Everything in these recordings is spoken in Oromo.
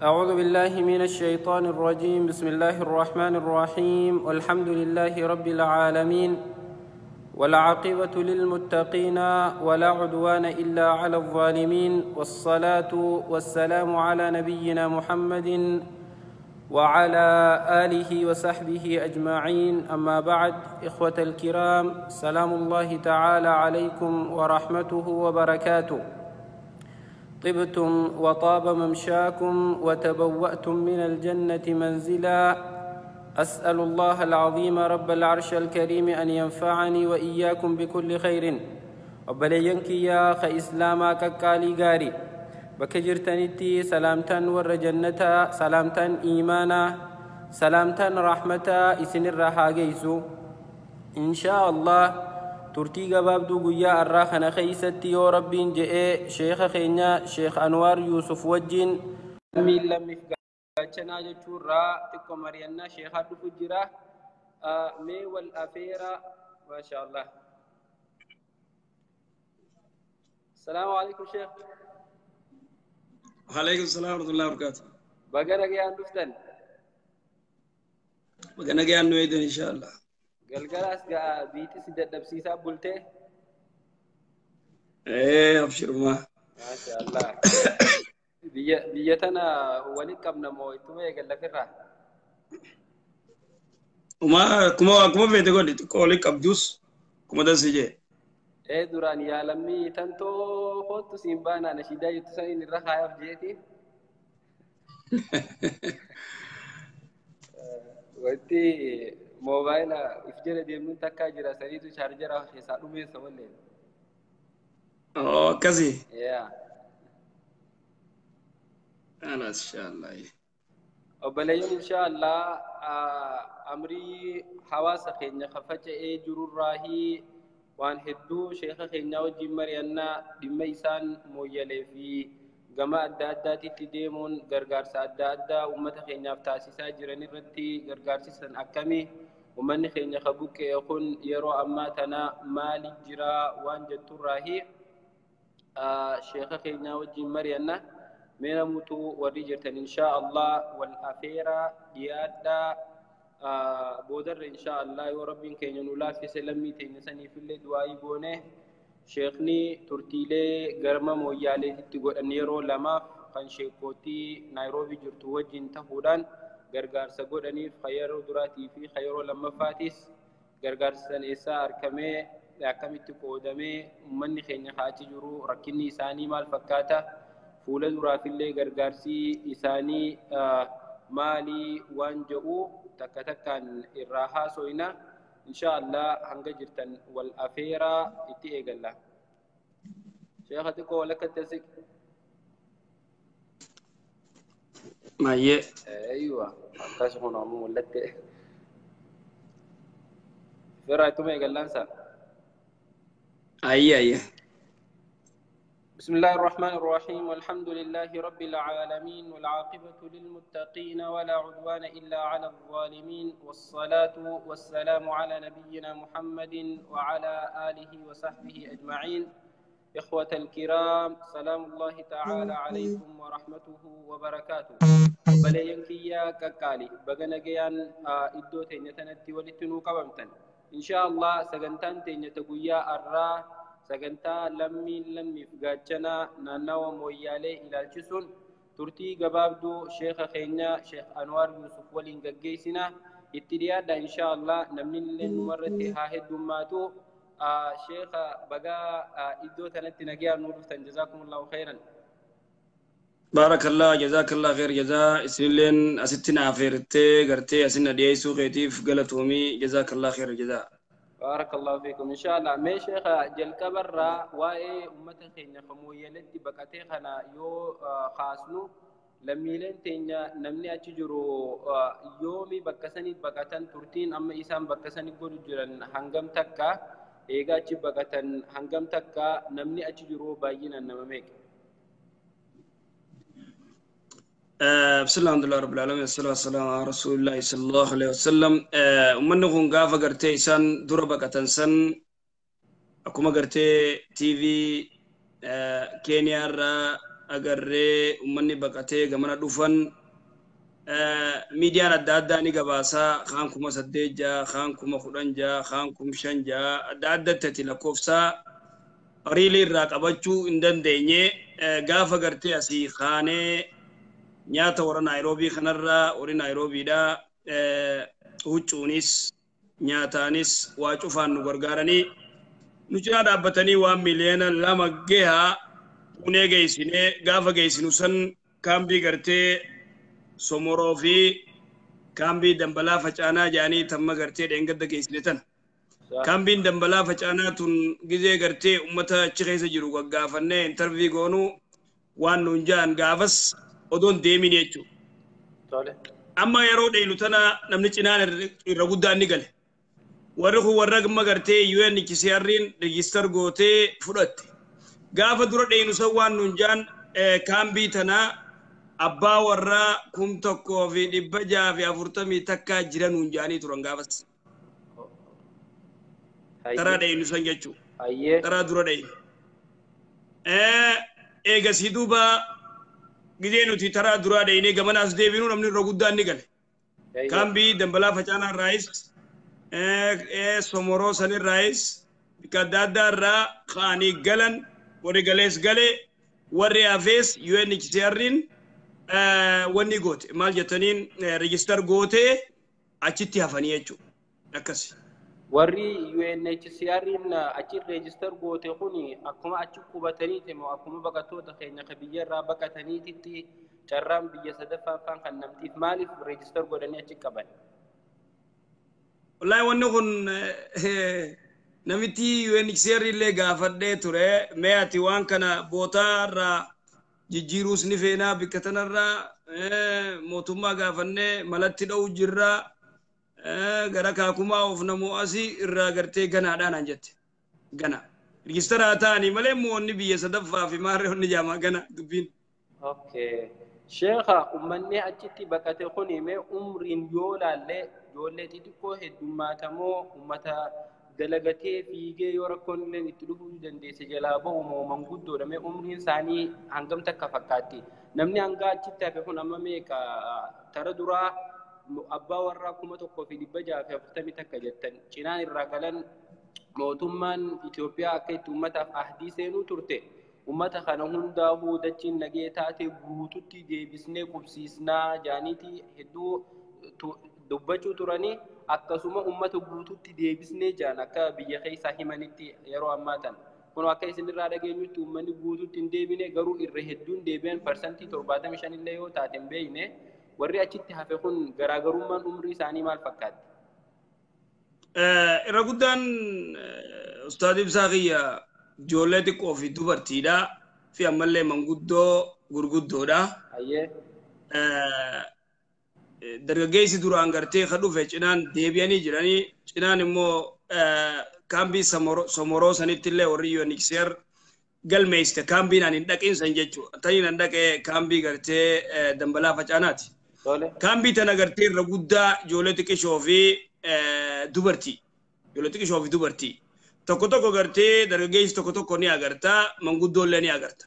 أعوذ بالله من الشيطان الرجيم. بسم الله الرحمن الرحيم. والحمد لله رب العالمين، والعاقبة للمتقين، ولا عدوان إلا على الظالمين، والصلاة والسلام على نبينا محمد وعلى آله وصحبه أجمعين. أما بعد، إخوة الكرام، سلام الله تعالى عليكم ورحمته وبركاته. طبتم وطاب ممشاكم وتبوأتم من الجنة منزلا. أسأل الله العظيم رب العرش الكريم أن ينفعني وإياكم بكل خير. وبلينك يا خ إسلاما كالي غاري بكجرتنتي سلامتان ور جنة، سلامتان إيمانا، سلامتان رحمة إسن الرحاقيسو إن شاء الله. ترتي قبابدو قيا الراخنا خيستي يا ربين جئ شيخ خينا شيخ أنوار يوسف وجين مين لم يفقاتنا جتورا تكو مرينا شيخ هدو فجرا مي والأفيرة ما شاء الله. السلام عليكم شيخ. وعليكم السلام ورحمة الله وبركاته. بقنا قيان دفتن بقنا قيان نويدن إن شاء الله. قلقلاس بيتي سيدة دبسيسا بولتي. إيه أبشر ما شاء الله. بيتنا ولي قبنا مويتو يقل لك الراه وما كما في تقول تقولك أبجوس كما تسجى إيه دوران يا لمي تنتو خط سيمبانا نشيدا يتسين الرخاء أفجيتي وقتي موبايل إفجر ديمون تكا جرا سريتو شارجر خيسارو مي سوالين كذي يا أنا إن شاء الله وبلايين إن شاء الله. أمري حواس خينيا خفتش جرور راهي وان هدو شيخ خينيا وجي مريانا دميسان مويلي في جماعة داداتي تديمون غرغار سادادا ومت خينيا فتاسيسا جراني رتي غرغار سيسان أكامي ومن خينيا خبوك يكون يرو أماتنا مالي جرا وان جتور راهي شيخ خينيا وجي مريانا مينا موتو وريجرتن إن شاء الله. والأفيرة ديادا بودر إن شاء الله. وربين كي نولا في سلمي تنسني في اللي دواي بونه شيخني ترتيلي غرما مويالي تقول أنيرو لما كان شيكوتي نيروبي جرتو وجين تهودان غرغار سقول أني خيرو دراتي في خيرو لما فاتس غرغار سن إسار كمي لكمي تقودمي من خيني خاتي جرو ركني ساني مال فكاتا فولا درا في اللي غرغارسي إساني مالي وانجو تكتكان الراحة سوينا إن شاء الله هنجرتن. والأفيرة إتي الله شيختك ولك التسك ما يه أيوة تشغل عمو ولك فرأيتم إيجالله سا أيه بسم الله الرحمن الرحيم. والحمد لله رب العالمين، والعاقبة للمتقين، ولا عدوان إلا على الظالمين، والصلاة والسلام على نبينا محمد وعلى آله وصحبه أجمعين. إخوة الكرام، سلام الله تعالى عليكم ورحمته وبركاته. بلينكيا ككالي بغنا جيان إدو تينيتنتي ولتنو قبمتن إن شاء الله. سجنتان تينيتقويا الرا سجنتا لمي فقاتنا نانوا مويالي إلى الجسون ترتي قبابدو شيخ خينا شيخ أنوار يوسف ولين قجيسنا اتديادا إن شاء الله نمن لنمرتي هاهد دماتو شيخ بقى إدو تنتي نجيا نور جزاكم الله خيرا. بارك الله جزاك الله خير جزاء اسمين أستنا عفيرتي قرتي أسنا ديسو خيتيف قلتومي جزاك الله خير جزاء. بارك الله فيكم إن شاء الله. مي شيخ جل كبرة واي أمة خينا خموية لدي بكتي خنا يو خاسنو لميلين تينا نمني أتجرو يومي بكسني بكتن ترتين أما إسام بكسني قول جرن هنغم تكا إيجا بكتن هنغم تكا نمني أتجرو باينا نماميك. بسم الله الحمد لله رب العالمين والصلاة والسلام على رسول الله صلى الله عليه وسلم. ومنهم قافة قرتي سن دربة كتنسن أكما قرتي تي في Keeniyaa irraa agarree uummanni baqatee gamana dhufan miidiyaan adda addaa ni gabaasaa kaan 8,600 kaan 10,600 kaan 5,600 adda addatti lakkoofsaa riilii irraa qabachuu hin dandeenye gaafa gartee asii kaanee nyaata warra Naayiroobii kanarraa warri Naayiroobiidhaa huccuunis nyaataanis waa cufaan nu gargaaranii nu cinaa dhaabbatanii waan miliyoona 2 gehaa punee geessinee gaafa geessinu san kaambii gartee Somoroo fi kaambii dambalaa facaanaa jedhanii tamma gartee dheengadda geessine tana. Kaambiin dambalaa facaanaa tun gizee gartee uummata achi keessa jiru gaggaafannee intarvii goonuu waan nuun jaan gaafas odoon deemin jechuudha. Amma yeroo dheeynu tana namni cinaan irra guddaan ni gale. Warri kun warra gamma gartee UNHCR'n register gootee fudhatte. Gaafa dura dheeynu san waan nuun jaan kaambii tanaa abbaa warraa 1,640 takkaa jiran nuun jaanii turan gaafas. Taraa dheeynu san jechuu. Taraa dura dheeynu. Eegasii duuba gizee nuti taraa duraa dheeynee gamanaas deebinuu namni irra guddaan ni gale. Kaambii dambalaa facaanaa irraayis Somoroo san irraayis bika adda addaa irraa kaanii galan warri galees galee warri hafees UNHCR'n wanni goote maal jettaniin register gootee achitti hafanii jechuudha. Akkasi. Warri UNHCR'n achi register goote kuni akkuma achi qubataniiti moo akkuma baqattoota keenya biyya irraa baqataniititti carraan biyya sadaffaan kan namtiif maaliif register godhanii achi qaban? Wallahi wanni kun namitti UNHCR illee gaafadhee ture mee ati waan kana bootaa irraa jijjiiruus ni feenaa bikka tanarraa mootummaa gaafannee malatti dha'uu jirraa gara kaakumaa of namoo asii irraa gartee ganaadhaan jette gana registeraa ta'anii malee moonni biyya sadaffaa fi maarree onni jaamaa gana dubbiin. Okay. Sheekha ummanni achitti baqate kuni mee umriin yoo laallee ijoollee xixiqqoo heddummatamoo ummata dalagatee fiigee yoo rakkoon illee itti dhufuu dandeesse jalaa bahu moo manguddoodha mee umriin isaanii hangam takka fakkaatti namni hanga achitti hafe kun amma meeqa tara duraa abbaa warraa 1,640 takka jettan cinaan irraa galan mootummaan Itoophiyaa akka itti ummataaf ahdii seenuu turte ummata kana hundaafuu dachiin nagee taate guututti deebisnee qubsiisnaa jaaniitii hedduu dubbachuu turanii akkasuma ummata guututti deebisnee jaan akka biyya keessaa himanitti yeroo ammaatan kun akka isinirraa dhageenyutti ummanni guututti hin deebine garuu irra hedduun deebi'an parsantii 75 illee yoo taate hin beekne warri achitti hafe kun garaagarummaan umrii isaanii maal fakkaatti? Irra guddaan ustaadii ibsaa kiyya ijoollee xiqqoo fi dubartiidha fi ammallee manguddoo gurguddoodha. Dargaggeessi duraan gartee kan dhufe cinaan deebi'anii jiranii cinaan immoo kaambii Somoroo sanitti illee warri UNHCR galmeessite kaambiin ani hin dhaqinsan jechuudha. Taniin an dhaqee kaambii gartee dambalaa facaanaati. Kaambii tana gartee irra guddaa ijoollee xiqqishoo fi dubartii. Ijoollee xiqqishoo fi dubartii. Tokko tokko gartee dargaggeessi tokko ni agarta manguddoollee ni agarta.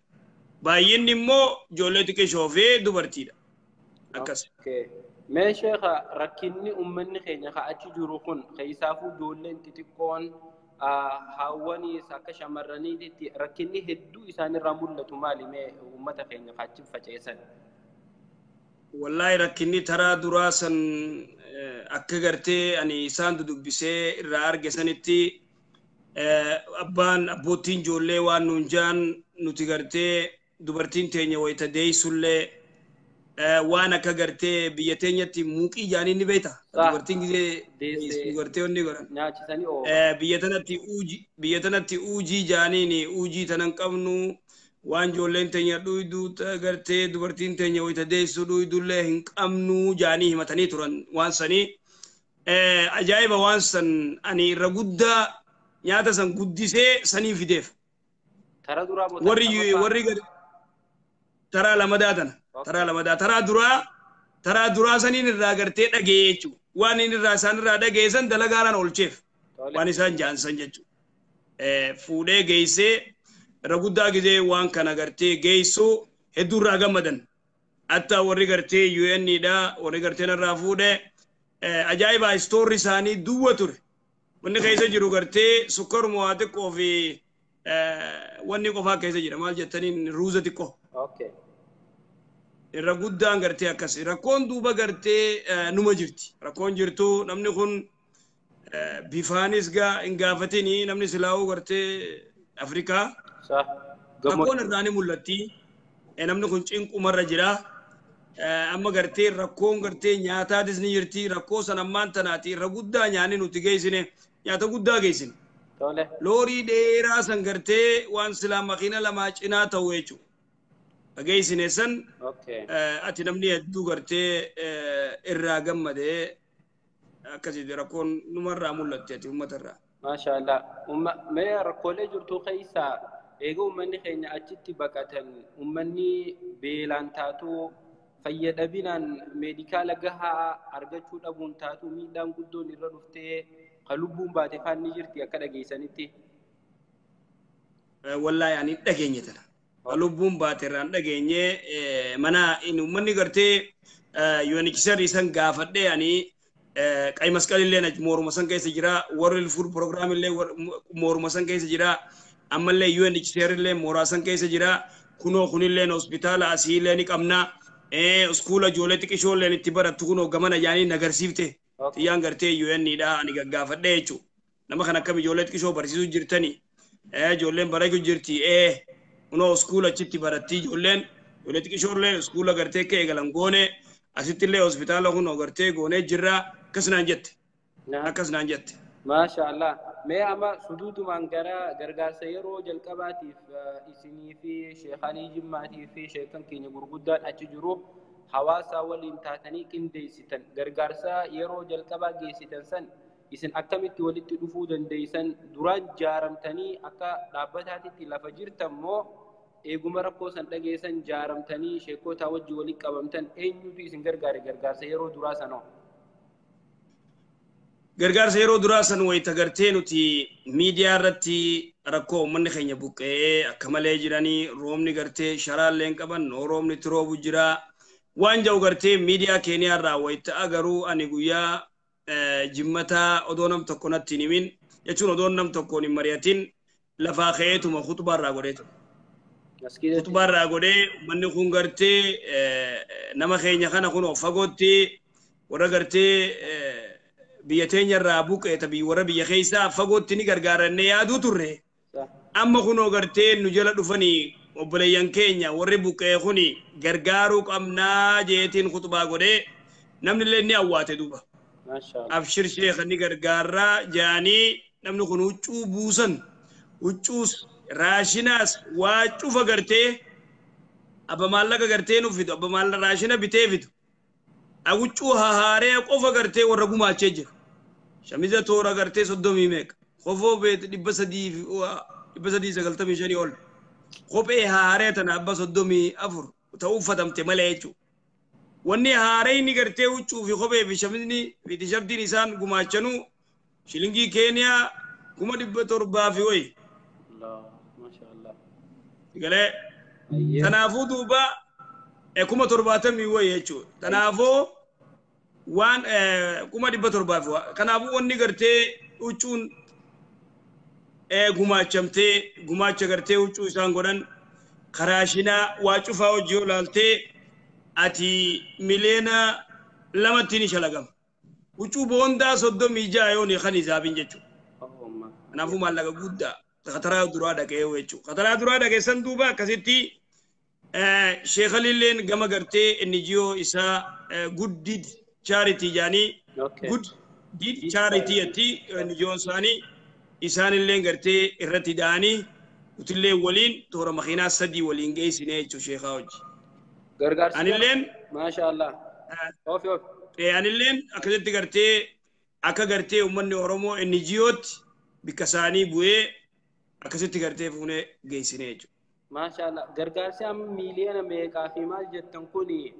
Baay'inni immoo ijoollee xiqqishoo fi dubartiidha. Akkas. Mee sheekha rakkinni ummanni keenya achi jiru kun keessaafuu ijoolleen xixiqqoon hawwaniis akka shamarraniitti rakkinni hedduu isaanirraa mul'atu maali mee uummata keenya achi faceessan? Wallahi rakkinni taraa duraa san akka gartee ani isaan dudubbisee irraa arge sanitti abbootiin ijoollee waan nuun jaan nuti gartee dubartiin teenya wayita deessullee waan akka gartee biyya teenyatti muuqii jaanii ni beekta. Dubartiin gisee dubartee onni godhan. Biyya tanatti uujii jaaniin uujii tanan qabnu waan ijoolleen teenya dhuyduu gartee dubartiin teenya wayita deessu dhuydullee hin qabnu jaanii himatanii turan waan sanii. Ajaa'iba waan san ani irra guddaa nyaata san guddisee sanii fideef. Warri taraa lamadaa tana. Taraa lamadaa taraa duraa saniin irraa gartee dhagee jechuudha. Waan inni irraa isaan irraa dhageessan dalagaadhaan oolcheef waan isaan jaansan jechuudha. Fuudhee geessee raguddaa gizee waan kana gartee geessuu hedduu irraa gammadan hatta warri gartee UN dha warri gartee narraa fuudhe ajaa'iba istoorri isaanii duwwa ture wanni keessa jiru gartee sukkaruma waa xiqqoo fi wanni qofaa keessa jira maal jettaniin ruuza xiqqoo. Okay. Irra guddaan gartee akkas rakkoon duuba gartee numa jirti rakkoon jirtu namni kun bifaanis hin gaafatini namni silaa'uu gartee Afrikaa rakkoon irraa ni mul'atti namni kun cinqumarra jira amma gartee rakkoon gartee nyaataatis ni jirti rakkoo san ammaan tanaati irra guddaa nyaanni nuti geessine nyaata guddaa geessine loorii dheeraa san gartee waan silaa makiina lamaa cinaa ta'u jechuudha. Geessine san ati namni hedduu gartee irraa gammadee akkasitti rakkoon numarraa mul'atti ati uummatarraa. Maashaallah. Mee rakkoolee jirtu keessaa egaa uummanni keenya achitti baqatan uummanni beelaan taatu fayyadabinaan meedikaala gahaa argachuu dhabuun taatu miidhaan guddoon irra dhuftee kan lubbuun baate faan ni jirti akka dhageessanitti. Wallaahi ani dhageenye tana. Lubbuun baate irraan dhageenye mana uummanni gartee UNHCR isan gaafadhee ani qay masqalillee mooruma san keessa jira World Food Program illee mooruma san keessa jira ammallee UNHCR illee mooraa san keessa jira kunoo kunillee hospitaala asiillee ni qabna iskoola ijoollee xiqqishoo illee itti barattu kunoo gamana yaanii nagarsiifte xiyyaan gartee UN dha ani gaggaafadhee jechuudha nama kan akkam ijoollee xiqqishoo barsiisuu jirtanii ijoolleen barachuu jirti kunoo iskoola achitti baratti ijoolleen xiqqishoo illee iskoola gartee kee eegalan goone asitti illee hospitaala kunoo gartee goonee jirra akkasnaan jette. Maashaallah. Mee amma suduudumaan gara gargaarsa yeroo jalqabaatiif isinii fi sheekanii jimmaatii fi sheekan keenya gurguddaan achi jiru hawaasa waliin taatanii qindeessitan gargaarsa yeroo jalqabaa geessitan san isin akkamitti walitti dhufuu dandeessan duraan jaaramtanii akka dhaabbataatitti lafa jirtan moo eeguma rakkoo san dhageessan jaaramtanii sheekota wajji walitti qabamtan eenyutu isin gargaare gargaarsa yeroo duraa sanoo? Gargaarsa yeroo duraa san wayita gartee nuti miidiyaa irratti rakkoo uummanni keenya buqqee akka malee jiranii roobni gartee sharaalleen qaban roobni itti roobu jira waan jedhu gartee miidiyaa keeniyaa irraa wayita agaruu ani guyyaa jimmataa odoo nam tokko natti hin himin jechuun odoo nam tokkoon hin mari'atin lafaa ka'eetuma khutbaa irraa godheetu. Khutbaa irraa godhee uummanni kun gartee nama keenya kana kun fagootti warra gartee biyya teenya irraa buqqee tabii warra biyya keessaa fagootti ni gargaaranne yaaduu turre amma kunoo gartee nu jala dhufanii obboleeyyan keenya warri buqqee kuni gargaaruu qabnaa jeetiin khutbaa godhee namni illee ni awwaate duuba abshir sheekha ni gargaarraa jaanii namni kun huccuu buusan huccuus raashinaas waa cufa gartee abba maallaqa gartee nuuf fidu abba maallaqa raashina bitee fidu aguccuu hahaaree qofa gartee warra gumaachee jira shamiza toora gartee 30 meeqa qofoo beet 395 ol kophee haaree tana abba 34 ta'uu uffatamte malee jechuudha wanni haaree inni gartee huccuu fi kophee fi shamizni fi tishartiin isaan gumaachanuu shilingii keeniyaa 700 fi wayi galee tanaafuu duuba 70 wayi jechuudha tanaafuu waan 700 kanaafuu wanni gartee huccuun gumaachamtee gumaacha gartee huccuu isaan godhan karaashinaa waa cufaa hojii olaaltee ati miliyoona 2 ni shalagama huccuu boondaa 36 yoon kan isaabin jechuudha kanaafuu maallaqa guddaa khataraa duraa dhaqee jechuudha khataraa duraa dhaqeessan duuba akkasitti sheekha lilleen gama gartee NGO isaa good deed charity jaanii good deed charity atti NGO isaanii isaan illeen gartee irratti daanii utillee waliin toora makiinaa 3 waliin geessine jechuudha sheekha hojii gargaarsa anilleen maashaallah anilleen akkasitti gartee akka gartee uummanni Oromoo NGOtti bikka isaanii bu'ee akkasitti gartee fuunee geessine jechuudha. Maashaallah gargaarsi amma miiliyoona meeqaa fi maal jettan kuni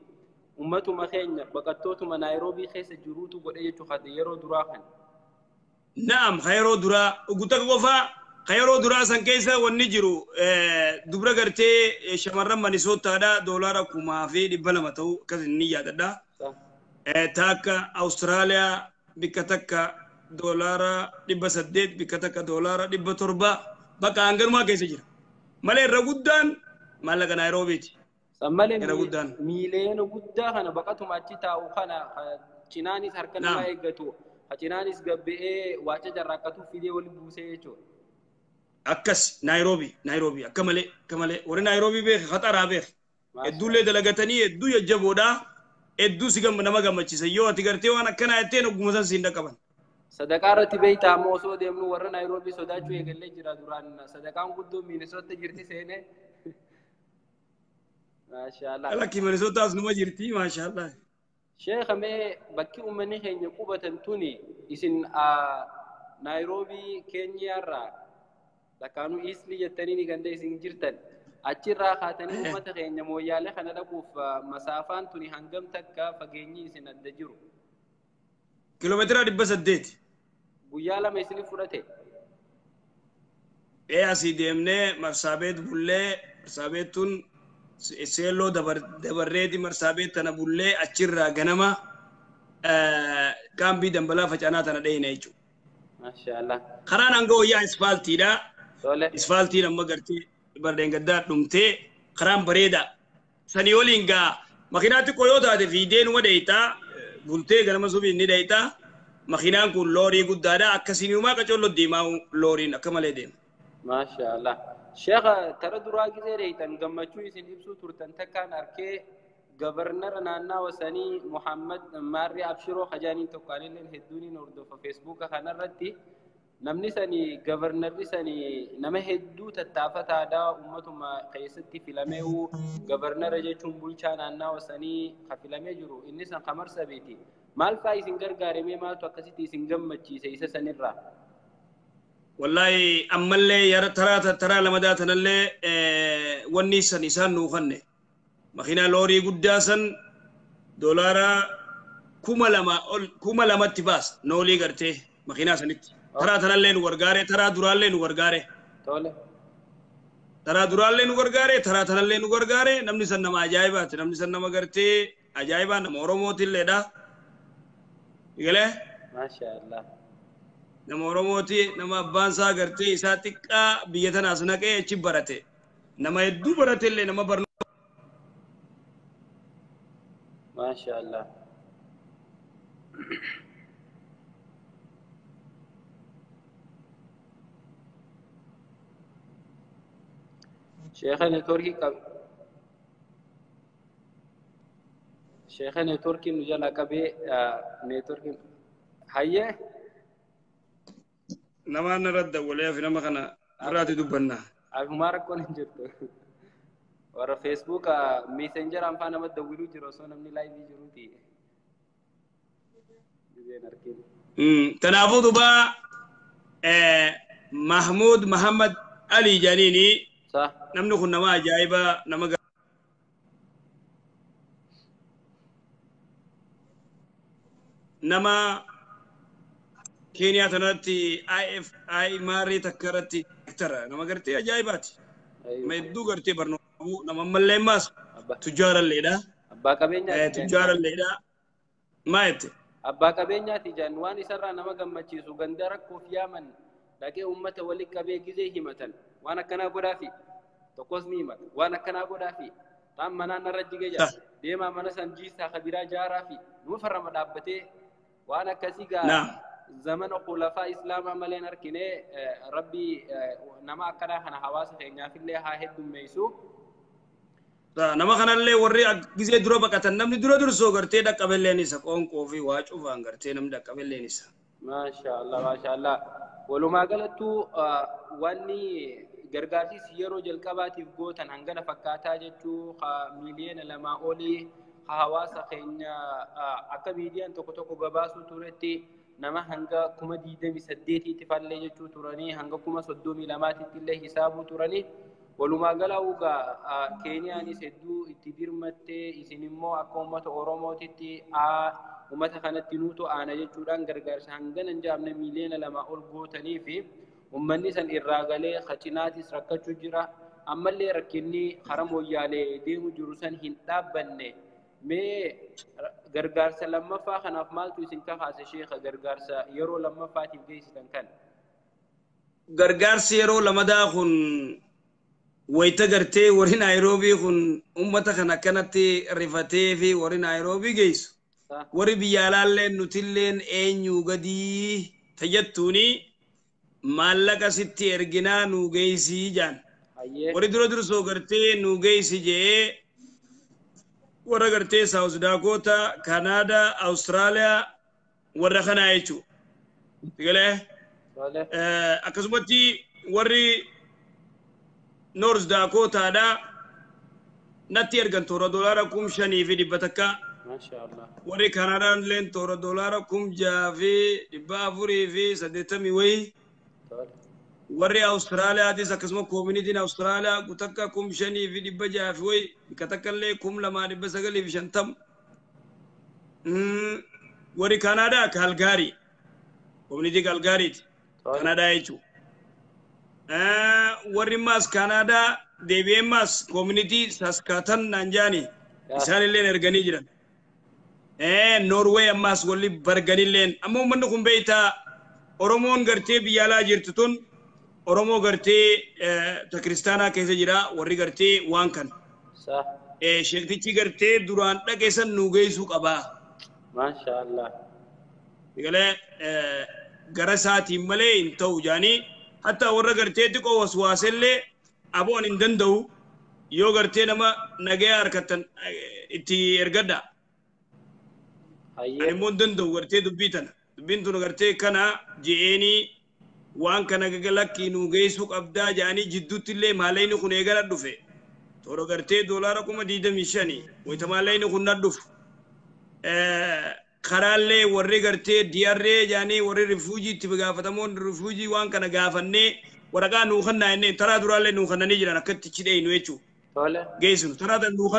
ummatuma keenya baqattootuma Naayiroobii keessa jiruutu godhe jechuudha yeroo duraa kan. Naam yeroo duraa gutta qofaa خيرو دراسا كيسا والنجرو دبرا قرتي شمرا مانيسوتا دا دولارا كوما في دبلا متو كذا النية دا صح تاكا أستراليا بكتكا دولارا دبا سديد بكتكا دولارا دبا تربا بقى أنجر ما كيسا جرا مالي رغودان مالك نيروبي سمالي رغودان ميلين غودا خنا بقاتو ماتشي تاو خنا چنانيس هركنا ما يغتو چنانيس غبئ واچا جراكتو فيدي ولي بوسي يچو أكس نيروبي كمالي وري نيروبي بيخ خطر بيخ الدولة دلقتني الدو يجبودا الدو سيغم نما غمچي سيو اتغرتي وانا كنا اتين غمزن سيندا كبن صدقارتي بيتا موسو ديمنو ور نيروبي سوداچو يگلي جرا دوران صدقان غدو مينيسوتا جرتي سينه ما شاء الله لكن مينيسوتا اسنو جرتي ما شاء الله شيخ مي بكي امني هين قوبتن توني اسن نيروبي كينيا را لكانوا إسلي جتني كندا إسن جرتن أشرا خاتني أمته خينيا موياله خنا دكوف مسافان توني هنگم تكا فجيني إسن الدجرو كيلومتر دبس الديت بويالا ما إسني فرته إيه أسيدي أمني مرسابيت بولة مرسابيتون سيلو دبريدي مرسابيت أنا بولة أشرا جنما كان بيدم بلا فجأنا تنا دين أيجو ما شاء الله خران أنجو يا إسفالتي دا إسفالتي لما قرتي بردين قدات نمتي خرام بريدا سنيولينغا مخيناتي كويوتا دي في دين وديتا بولتي غنما سوبي ني ديتا مخينان كون لوري قدادا أكسينيو ما كجولو ديماو لورين أكمالي دين ما شاء الله شيخ ترى دراجي زيريتن غمچو يسن يبسو تورتن تكان أركي غورنر نانا وسني محمد ماري أبشرو خجانين توقانين هدوني نوردو في فيسبوك خانا رتي نمني سني غورنر سني نما هدو تتافت هذا أمتهم قيستي فيلمه غورنر جيتون بولشا نانا وسني خفيلمه جرو إني سن خمر سبيتي مال فاي سنجر غارمي ما توقسيتي سنجم مچي سيسا سنرا والله أما اللي يرى ترى لما داتنا اللي ونيسا نيسان نوخنه مخينا لوري قداسا دولارا كوما لما تباس نولي قرتي مخينا سنت ترى اللي نورغاري ترى درال اللي نورغاري ترى درال اللي نورغاري ترى اللي نورغاري نمني سن نما عجائبات نمني سن نما قرتي عجائبا نموروموتي اللي دا يقله ما شاء الله نموروموتي نما بانسا قرتي إساتيكا بيتنا سنكي يچي براتي نما يدو براتي اللي نما برنو ما شاء الله شيخنا تركي نجلا كبي نتركي هيا نما نرد ولا في نما خنا راتي دبنا أبو مارك كون جرتو ورا فيسبوك ميسنجر أم فانا مد دويلو جروسون أمني لايف جروتي تنافذ با محمود محمد علي جانيني صح نمنو كنا ما جايبا نما كينيا تناتي اي ماري تكرتي ترى نما قرتي جايبات ما يدو قرتي برنو نما ملماس تجار الليدا أبا كبينيا تجار الليدا ما يت أبا كبينيا تجان واني سرّا نما قمتشي سوغندرك كوفيا من لكن أمة ولي كبي جزيه مثلا وانا كنا برافي تقص نيمة وانا كنا برافي تام منا نرجع جا ديما منا سنجيسا خبيرا جارافي نوفر مدابته وانا كسيجا زمن خلفاء إسلام عملين أركنه ربي نما كنا هنا حواس خينيا في الله هاد ميسو nama kanallee warri gisee dura baqatan namni dura soo gartee dhaqqabelleen isa qoonqoo fi waa cufaan gartee namni dhaqqabelleen isa. Maashaallah. Walumaa galatti wanni gargaarsis yeroo jalqabaatiif gootan hangana fakkaataa jechuu miiliyoona 2 olii hawaasa keenya akka miidiyaan tokko gabaasuu turetti nama hanga 28 itti fallee jechuu turanii hanga 32 illee hisaabuu turanii. walumaa galatti Keeniyaanis hedduu itti dirmattee isin immoo akka uummata Oromootitti uummata kanatti nuutu aana jechuudhaan gargaarsa hangana hin jaamne miiliyoona 2 ol gootanii fi ummanni san irraa galee qacinaatis rakkachuu jira ammallee rakkinni haram wayyaalee deemu jiru san hin dhaabbanne mee gargaarsa lammaffaa kanaaf maaltu isin kakaase sheekha gargaarsa yeroo lammaffaatiif geessitan kan gargaarsi yeroo lamadaa kun wayita gartee warri Naayiroobii kun ummata kana kanatti rifatee fi warri Naayiroobii geessu warri biyya alaallee nutilleen eenyu gadii tajattuuni maallaqa sitti erginaa nu geessii jaan warri dura dursoo gartee nu geessi jee warra gartee South Dakota, Canada, Australia warra kanaa jechuudha. Tigalee akkasumatti warri North Dakota dha natti ergan toora doolaara 5,500 maashaallah warri Canadaan leen toora doolaara 6,480 wayi warri Austraaliyaatis akkasuma koomunitiin Austraaliyaa gutakka 5,600 wayi bikatakkallee 2,950 warri Canada Calgary koomunitii Calgaryiti Canada jechuudha. warri mas Canada deebi'ee mas community Saskatoon nanjani isaan illee erganii jiran Norway ammas walli barganii illee amma uummanni kun beeyta Oromoon gartee biyya alaa jirtu tun Oromoo gartee ta kiristaanaa keessa jira warri gartee waan kan sheektichi gartee duraan dhageessan nu geessuu qabaa maashaallah galee gara isaatiin malee hin ta'u jaanii hatta warra gartee xiqqoo waswaasellee aboon hin danda'u yoo gartee nama nagaya harkattan itti ergadha ani immoo hin danda'u gartee dubbii tana dubbiin tun gartee kana je'eenii waan kana gagalakkii nu geessuu qabdaa jaanii jidduutti illee maallayni kun eegala dhufe toora gartee doolaara 25,000 wayita maallayni kun na dhufu karaallee warri gartee diarree jaanii warri rifuujii itti gaafatamoon rifuujii waan kana gaafannee waraqaa nuu kannaa inneen taraa duraallee nuu kannanii jiran akkatti achi dheeynu jechuudha. Geessinu taraa nuu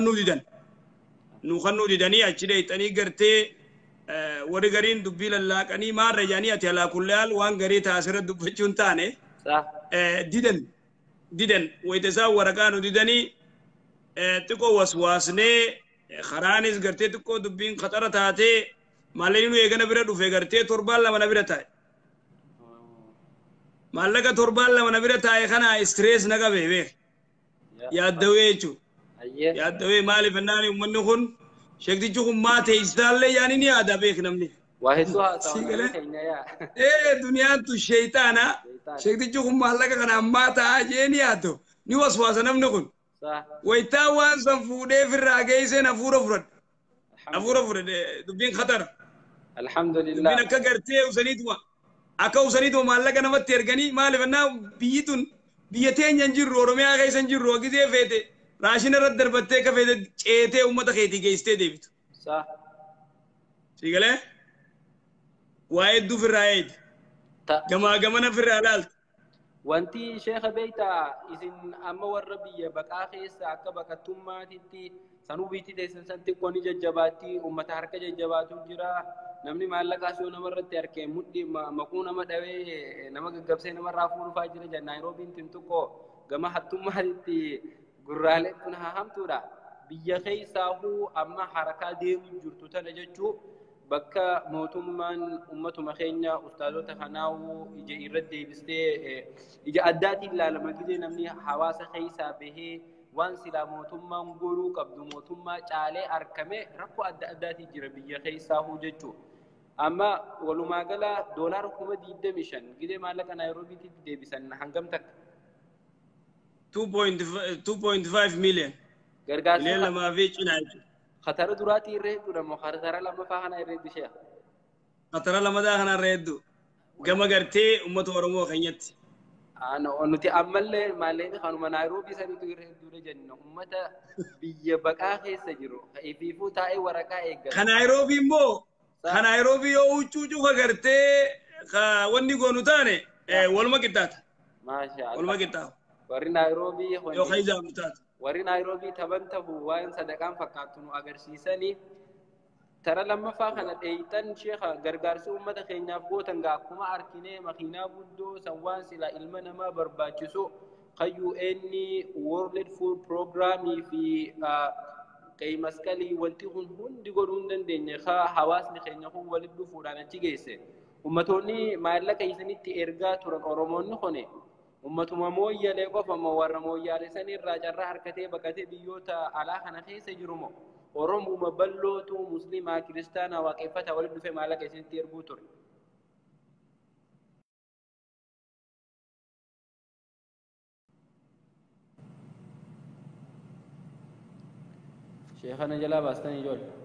kannuu didanii achi dheeyxanii gartee warri gariin dubbii lallaaqanii maarra jaanii ati alaa kulleal waan garii taasirra dubbachuun taane didan wayita isaa waraqaa nu didanii xiqqoo waswaasnee karaanis gartee xiqqoo dubbiin qaxara taatee maalleen nu eegana bira dhufe gartee 7 na bira taa'e maallaqa 7 na bira taa'e kana stress na qabe beek yaaddawee jechuudha yaaddawee maaliif ennaan uummanni kun sheektichi kun maatee isaallee yaani ni yaada beek namni waa hedduu haasawaa keenya yaa duniyaan tu sheeytaana sheektichi kun maallaqa kana ammaa taa'aa jee ni yaaddo ni waswaasa namni kun wayitaa waan san fuudhee firraa geesseen hafuura fudhadhe dubbiin khatara alhamdulillah dubbiin akka gartee akka usaniituma maallaqa namatti erganii maaliif ennaa biyyi tun biyya teenya hin jirru Oromiyaa keessa hin jirru gisee feete raashina irratti darbattee akka feete ceetee uummata keetii geessitee deebitu siigalee waa hedduu firraa eeti gamaa gamana firraa laalta wanti sheekha beeyta isin amma warra biyya baqaa keessa akka baqattummaatitti sanuu biitti teessan san xiqqoo ni jajjabaatti uummata harka jajjabaatu jira namni maallaqaas yoo namarratti harkee mudhi maquu nama dhawee nama gaggabsee namarraa fuudhufaa jira jenna Naayiroobiin tin xiqqoo gama hattummaatitti gurraalee kun hahamtuudha biyya keessaahuu amma harakaa deemu jirtu tana jechuu bakka mootummaan ummatuma keenya ustaazota kanaawu ija irratti deebistee ija addaatiin ilaalama gidee namni hawaasa keessaa bahee waan silaa mootummaan godhuu qabdu mootummaa caalee argame rakkoo adda addaatii jira biyya keessaahuu jechuu amma walumaa gala doolaara 25,000 gidee maallaqa Naayiroobiitti deebisan hangam takka 2.5 million gargaarsa illee lamaa fi cinaa jechuudha. Khatara duraati irree hedduu dhammoo khatara lammaffaa kana irree hedduu khatara lamadaa kana irree hedduu gama gartee uummata Oromoo keenyatti. Nuti ammallee maalleen kanuma Naayiroobii sanitu irree hedduudha jenna uummata biyya baqaa keessa jiru ifiifuu taa'ee waraqaa eeggata. Kan Naayiroobii immoo kan Naayiroobii yoo huccuu cufa gartee wanni goonu taane waluma qixxaata. Maashaallah. Waluma qixxaata. Warri Naayiroobii yoo khayjaamu taate. warri Naayiroobii taban ta'u waan sadaqaan fakkaatu nu agarsiisanii ترى لما فاخنا ايتن شيخا غرغارسي امه خينياف غوتن غا كما اركينه مخينا بودو سوان سلا علمنا ما برباچسو خيو اني وورلد فود بروجرامي في كي مسكلي ولتي هندي غورون دندني خا حواسني خينيا هو ولد فودانا تيغيسه امتوني ما لك يسنيتي ارغا تورن اورمون نخوني امتuma mooyyalee qofa ma warra mooyyaalee san irraa carraa harkatee baqatee biyyoota alaa kana keessa jirumo oromuma ballootu muslimaa kiristaanaa waaqeffata walitti dhufee maallaqa isinitti erguu ture. sheekhana jalaa baastanii ijoollee.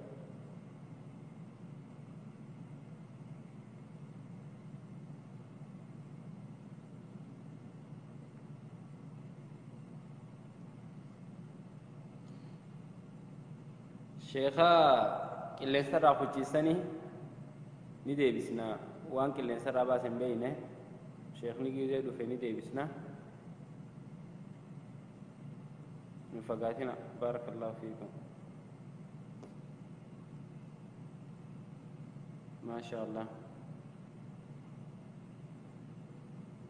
شيخا قلنسر راخوچيسني ني ديبسنا وان قلنسر راباسن بينه شيخ نيجي دو فني ديبسنا مفقاتنا بارك الله فيكم ما شاء الله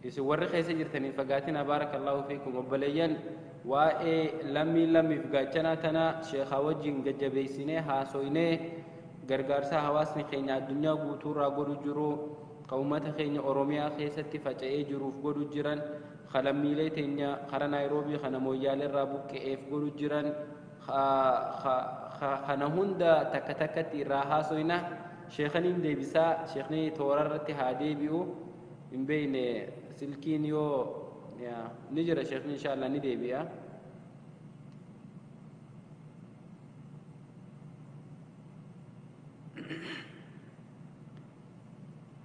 يسور خيس جرتني فقاتنا بارك الله فيكم وبليان لمي فقاتنا تنا شيخ وجين ججبيسينه هاسوينه غرغارسا حواسني خينا الدنيا غوتورا غدو جرو قومت خينا اوروميا خيستي فجاي جروف غدو جيران خلميلي تنيا خرا نيروبي خنا مويال رابوك اف غدو جيران خنا هوندا تكتكتي راها سوينا شيخني ديبسا شيخني توررتي هادي بيو من بين سلكين يو يا نجرا شيخني ان شاء الله ندي بيا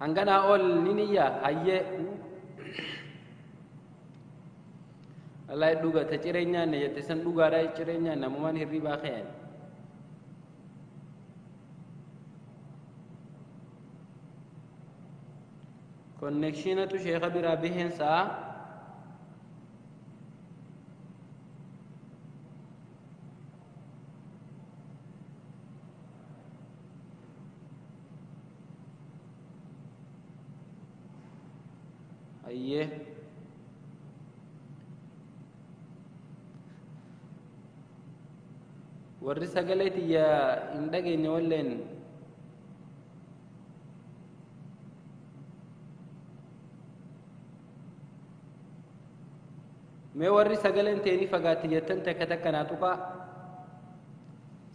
hangana ol niniya hayye Allah duga ta cirenya ne yate san duga da cirenya na muman hirriba khayan connection tu sheikh bira behen sa aye warri sagalati ya indage ne wallen me warri sagalen teni fagati yatan takana tuka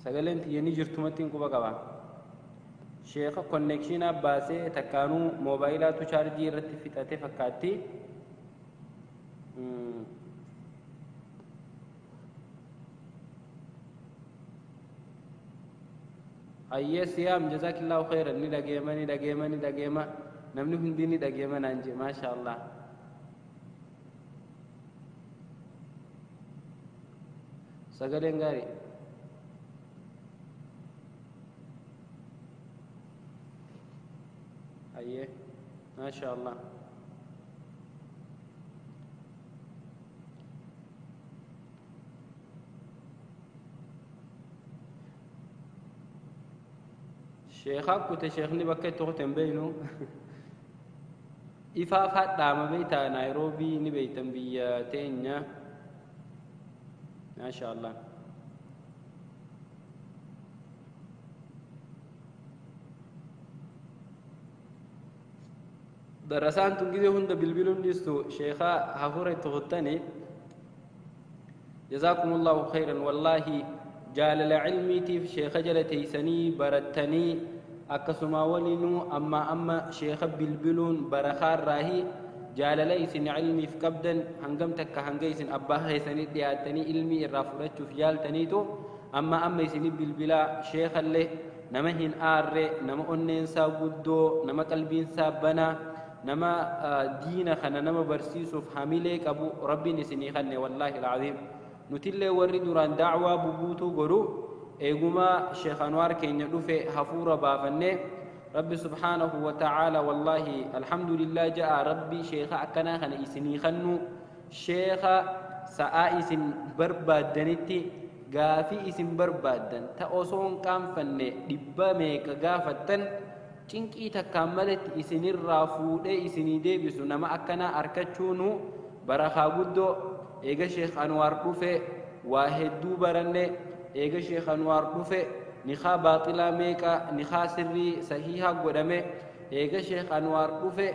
sagalen tiyani jirtumatin kuba kaba شيخ connection باسه تكانو موبايلات تشارجي رتي فتاته فكاتي اي سيام جزاك الله خيرا ني دغيما نمني هندي دغيما نانجي ما شاء الله سغلين غاري أيه ما شاء الله شيخك كنت شيخني بكي تغتن بينو إفافات دام بيتا نيروبي نبيتن بيتين ما شاء الله درسان تنجده هند بالبلون ديستو شيخا هفوري تغتني جزاكم الله خيرا والله جال العلمي تيف شيخ جلتي سني برتني أكسما ولنو أما شيخ بالبلون برخار راهي جال ليسن علمي في كبدا هنقمتك هنقيسن أباها سني دياتني علمي الرافورة فيال تنيتو أما يسني بالبلا شيخ اللي نمهن آر نما أنين سابدو نما قلبين سابنا نما دين خنا نما برسيسوف حاملك أبو ربي نسني خلني والله العظيم نتيلة ورد دوران دعوة ببوتو غرو إيغما شيخ أنوار كين يدوفي حفورة بافنة ربي سبحانه وتعالى والله الحمد لله جاء ربي شيخ أكنا خنا إسني خنو شيخ سآئسن بربا دنتي gaafii isin barbaaddan ta osoon qaanfanne dhibba meeqa gaafattan cinqii takkaan malatti isinirraa fuudhee isinii deebisu nama akkanaa arkachuunu barakaa guddoo eega sheekh Anwaar dhufe waa hedduu baranne eega sheekh Anwaar dhufe nikaa baaxilaa meeqa nikaa sirrii sahihaa godhame eega sheekh Anwaar dhufe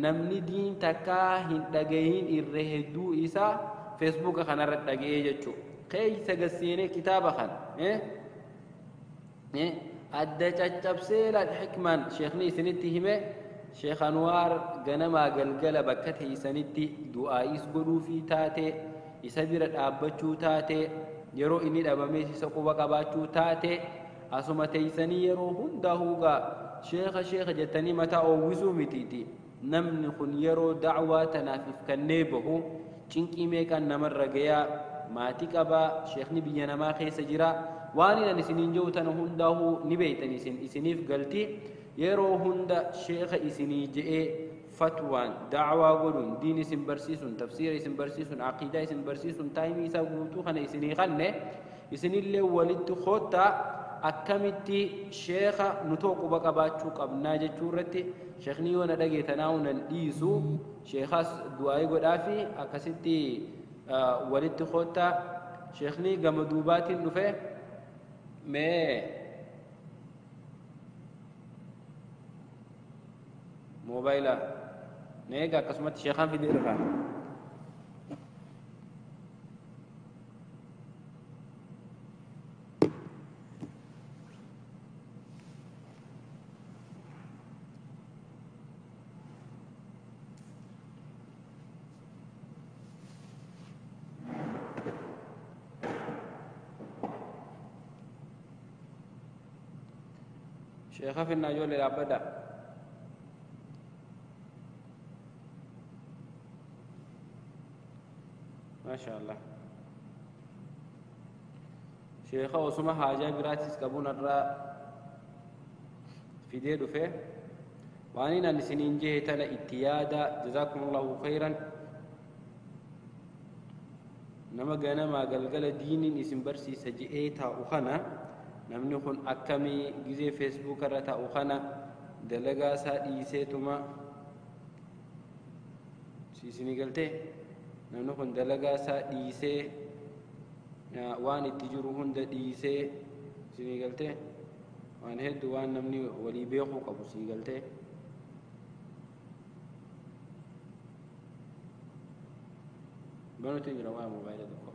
namni diin takkaa hin dhagayin irra hedduu isaa feesbuuka kanarra dhaga'ee jechuudha. Keessa gasseenee kitaaba kan adda caccabsee laal xikmaan sheekni isinitti hime sheekh Anwaar ganamaa galgala bakka teessanitti du'aa'is godhuufii taate isa bira dhaabbachuu taate yeroo inni dhabamee isa quba qabaachuu taate asuma teessanii yeroo hundaa huugaa sheekha jettanii mataa oowwisuu mitiiti. Namni kun yeroo da'waa tanaaf kannee bahu cinqii meeqaan namarra gayaa maatii qabaa sheekni biyya namaa keessa jira waan inni isiniin jiru tana hundaa'uu ni beektan isiniif galti yeroo hunda sheekha isinii je'ee fatwaan da'waa godhuun diin isin barsiisuun tafsiira isin barsiisuun aqiidaa isin barsiisuun taayimii isaa guutuu kana isinii kanne isinillee walitti hoottaa akkamitti sheekha nutoo quba qabaachuu qabnaa jechuu irratti sheekni yoo na dhageetanaa nan dhiisu sheekhas du'aa godhaafi akkasitti walitti hoottaa sheekni gama duubaatiin dhufe mee moobaayila neega akkasumatti sheekhaan fidee dhufa. شيخ في النجول الأبدا ما شاء الله شيخ وسمى حاجة براتيس كابون الرا في ديدو فيه وانينا نسنين جهتنا اتيادا جزاكم الله خيرا نما غانا ما غلغل دين اسم برسي سجئتا وخنا namni kun akkamii gizee feesbuuk irra taa'u kana dalagaa isaa dhiiseetuma isinii galtee namni kun dalagaa isaa dhiisee waan itti jiru hunda dhiisee isinii galtee waan hedduu waan namni walii beekuu qabu isinii galtee banuutiin jira waa moobaayila tokko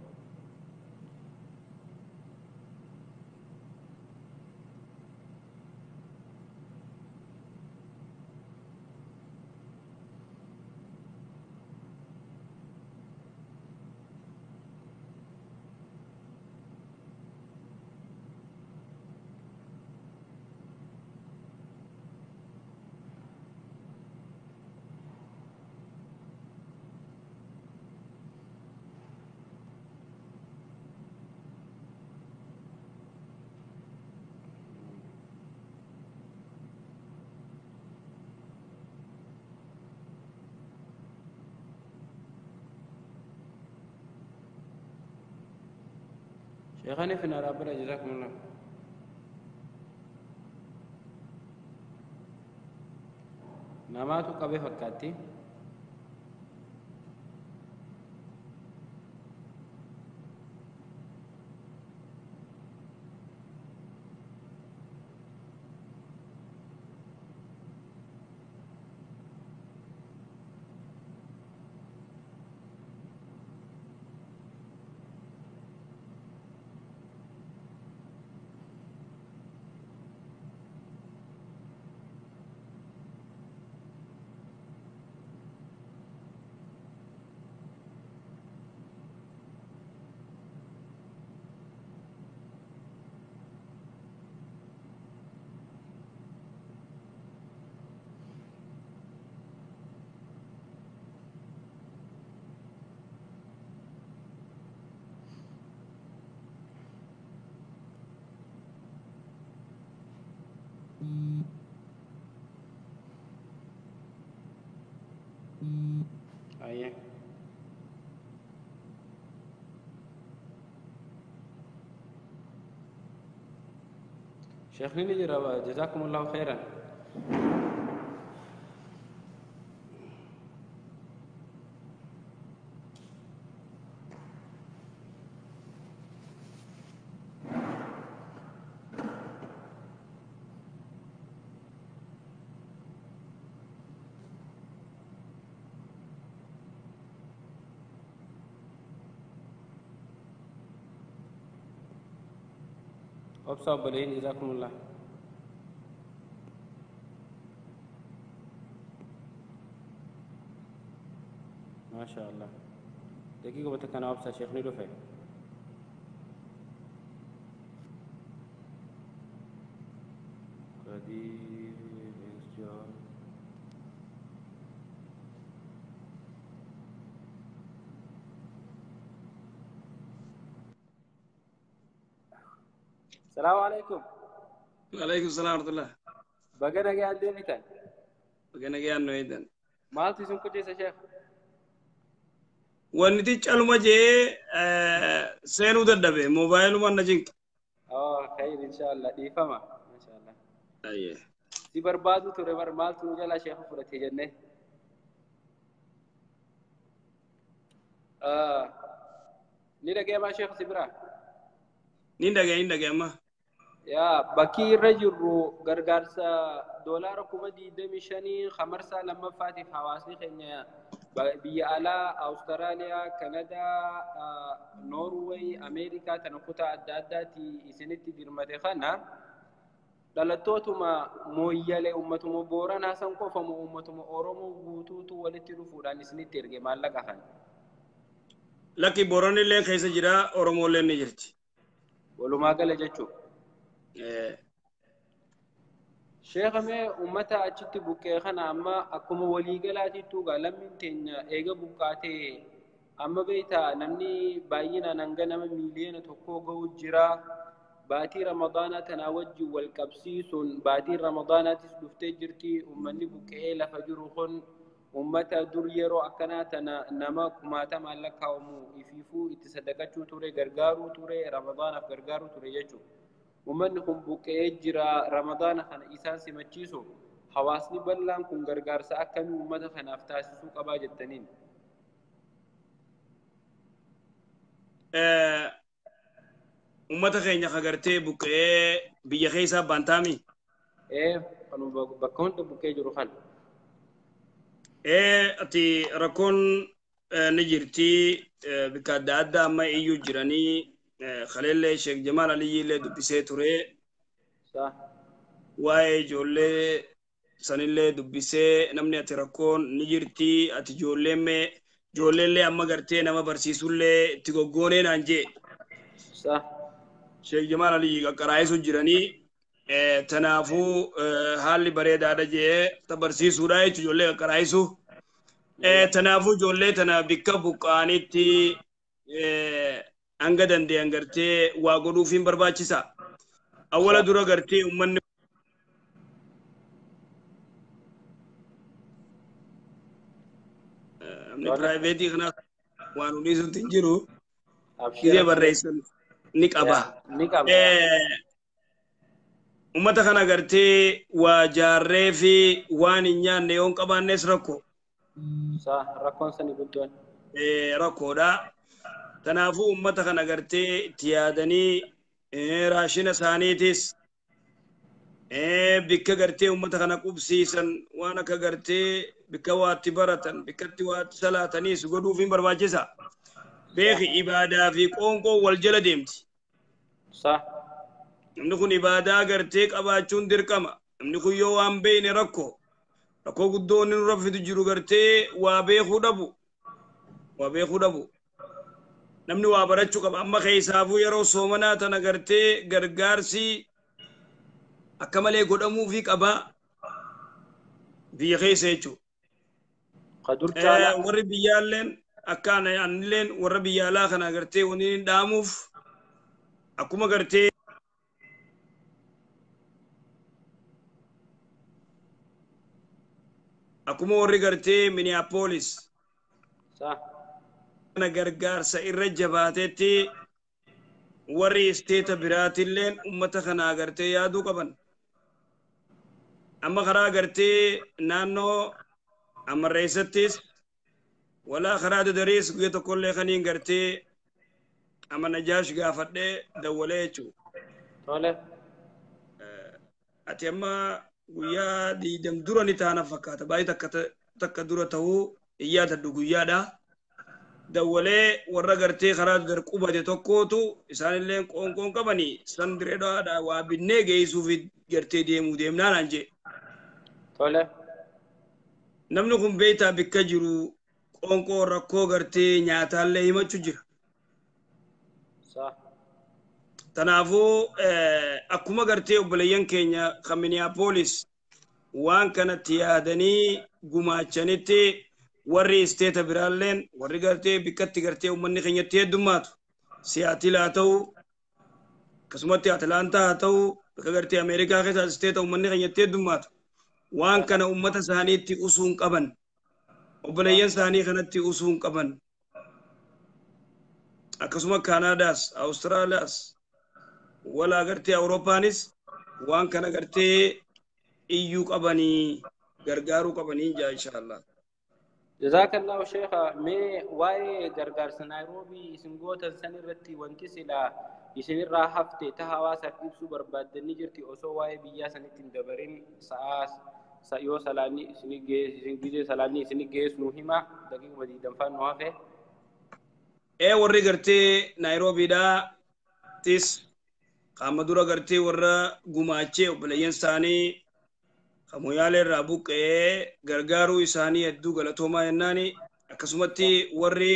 شيخاني في نار أبدا جزاكم الله نماتو قبي فكاتي شيخني نجرا جزاكم الله خيرا. أبصر بلين جزاكم الله. ما شاء الله. دقيقة بتكنا أبصر شيخني رفع. قدير إنسجام. السلام عليكم. وعليكم السلام ورحمة الله. بقنا جاي عندي متى؟ بقنا جاي عنه إذن. ما تسمع كويس يا شيخ. ونتي تشالو جي سينو ددبه موبايل ما نجيك. خير إن شاء الله دي فما ما شاء الله. أيه. دي بربادو ترى برمال تنجا لا شيخ فرت جنة. نيرا جاي ما شيخ سبرا. نيندا جاي ما. يا بكي رجل غرغرسا دولار كوما دي دمشاني خمرسا لما فاتي حواسي خنيا بيالا أستراليا كندا نوروي أمريكا تنقطع الداداتي سنتي درمتي خنا دلتوتما مويله أمتهم بوران حسن كوفم أمتهم أورومو غوتوتو ولتيرو فوران سنتي رجع مالك خان لكن بوران اللي خيس جرا أورومو اللي نجرتي ولو ما قال جتشو شيخ مي أمتا أشتي بوكي خنا أما أكم ولي قلاتي توغا لمن تنيا إيغا بوكاتي أما بيتا نمني باينا ننغنا مليون تقوغو جرا باتي رمضان تناوج والكبسيسون باتي رمضان تسدفتي جرتي أمني بوكي لفجرخن أمتا دريرو أكنا نما كماتا مالكا ومو إفيفو إتصدقاتشو توري غرغارو توري رمضان في غرغارو توري يجو ومن هم بوكي جرا رمضان خان إسان سمجيسو حواسني بلان كن غرغار سأكمي أمتا خان أفتاسسو قبا جتنين أمتا خينيا خغرتي بوكي بيا خيسا بانتامي قالوا بكون بوكي جرو خان أتي ركون نجرتي بكادادا ما إيو جراني خليل شيخ جمال علي اللي دبسي توري صح واي جولي سنيلي دبسي نمني أتركون نجرتي أتي جولي اللي أما غرتي نما برسيسو اللي تيغوغوني نانجي صح شيخ جمال علي قرائسو جراني تنافو حالي بريد هذا جي تبرسيسو راي جولي قرائسو تنافو جولي تنابكا بقاني تي anga dandeyan gartee waa godhuufiin barbaachisa awwala dura gartee ummanni private kana waan uniisutti jiru gidee barreessan ni qaba ummata kana gartee waa jaarree fi waan hin nyaanne yoon qabaannes rakkoon sani guddoon rakkoodha تنافو أمتا خنا غرتي تيادني راشنا سانيتيس بكا غرتي أمتا خنا قبسيسا وانا كغرتي بكا واتي برتن بكا توات سلاتنيس قدو فين برواجسا بيخي إبادة في قونقو والجل ديمتي صح نكون إبادة غرتيك أباچون دركما نكون يوان بين ركو قدون نرفض جرو غرتي وابيخو دبو namni waa barachuu qaba amma keessaafuu yeroo soomanaa tana gartee gargaarsi akka malee godhamuu fi qaba biyya keessa jechuudha. Warri biyyaalleen akka anilleen warra biyyaalaa kana gartee wanni hin dhaamuuf akkuma gartee akkuma warri gartee Minneapolis. gargaarsa irra jabaatetti warri isteeta biraatilleen ummata kana agartee yaaduu qaban. Amma karaa agartee naannoo Amarreessattis walaa karaa Dadariis guyya tokkollee kaniin gartee amma Najaash gaafadhee dawwalee jechuudha. Tole. Ati amma guyyaa 20 dura ni taana fakkaata. Baay'ee takka dura ta'uu iyyaatadhu guyyaadha. Dawwalee warra gartee karaa Dadar qubate tokkootu isaanillee qoonqoon qabanii san direedhaadha waa binnee geessuuf gartee deemnaan anje. Tole. Namni kun beektaa bikka jiru qoonqoo rakkoo gartee nyaataallee himachuu jira. Tanaafuu akkuma gartee obboleeyyan keenya kan Minneapolis waan kanatti yaadanii gumaachanitti warri isteeta biraalleen warri gartee bikkatti gartee uummanni keenyatti heddummaatu Siyaatil haa ta'u akkasumatti Atlaantaa haa ta'u bakka gartee Ameerikaa keessa isteeta uummanni keenyatti heddummaatu waan kana uummata isaaniitti usuun qaban obboleeyyan isaanii kanatti usuun qaban akkasuma Kaanaadaas Awustiraaliyaas wala gartee Awurooppaanis waan kana gartee iyyuu qabanii gargaaruu qabanii jaa inshallah. Jazakallahu sheekha mee waa'ee gargaarsa Naayiroobii isin gootan san irratti wanti silaa isinirraa hafte ta hawaasaaf ibsuu barbaaddanni jirti osoo waa'ee biyyaa sanitti hin dabarin yoo salaanni isin gizee salaanni isin geessu hima daqiiquma 20 nu hafe. Warri gartee Naayiroobiidhaa tis qaama dura gartee warra gumaachee obboleeyyan isaanii Moyaalee irraa buqqee gargaaruu isaanii hedduu galatoomaa jennaani akkasumatti warri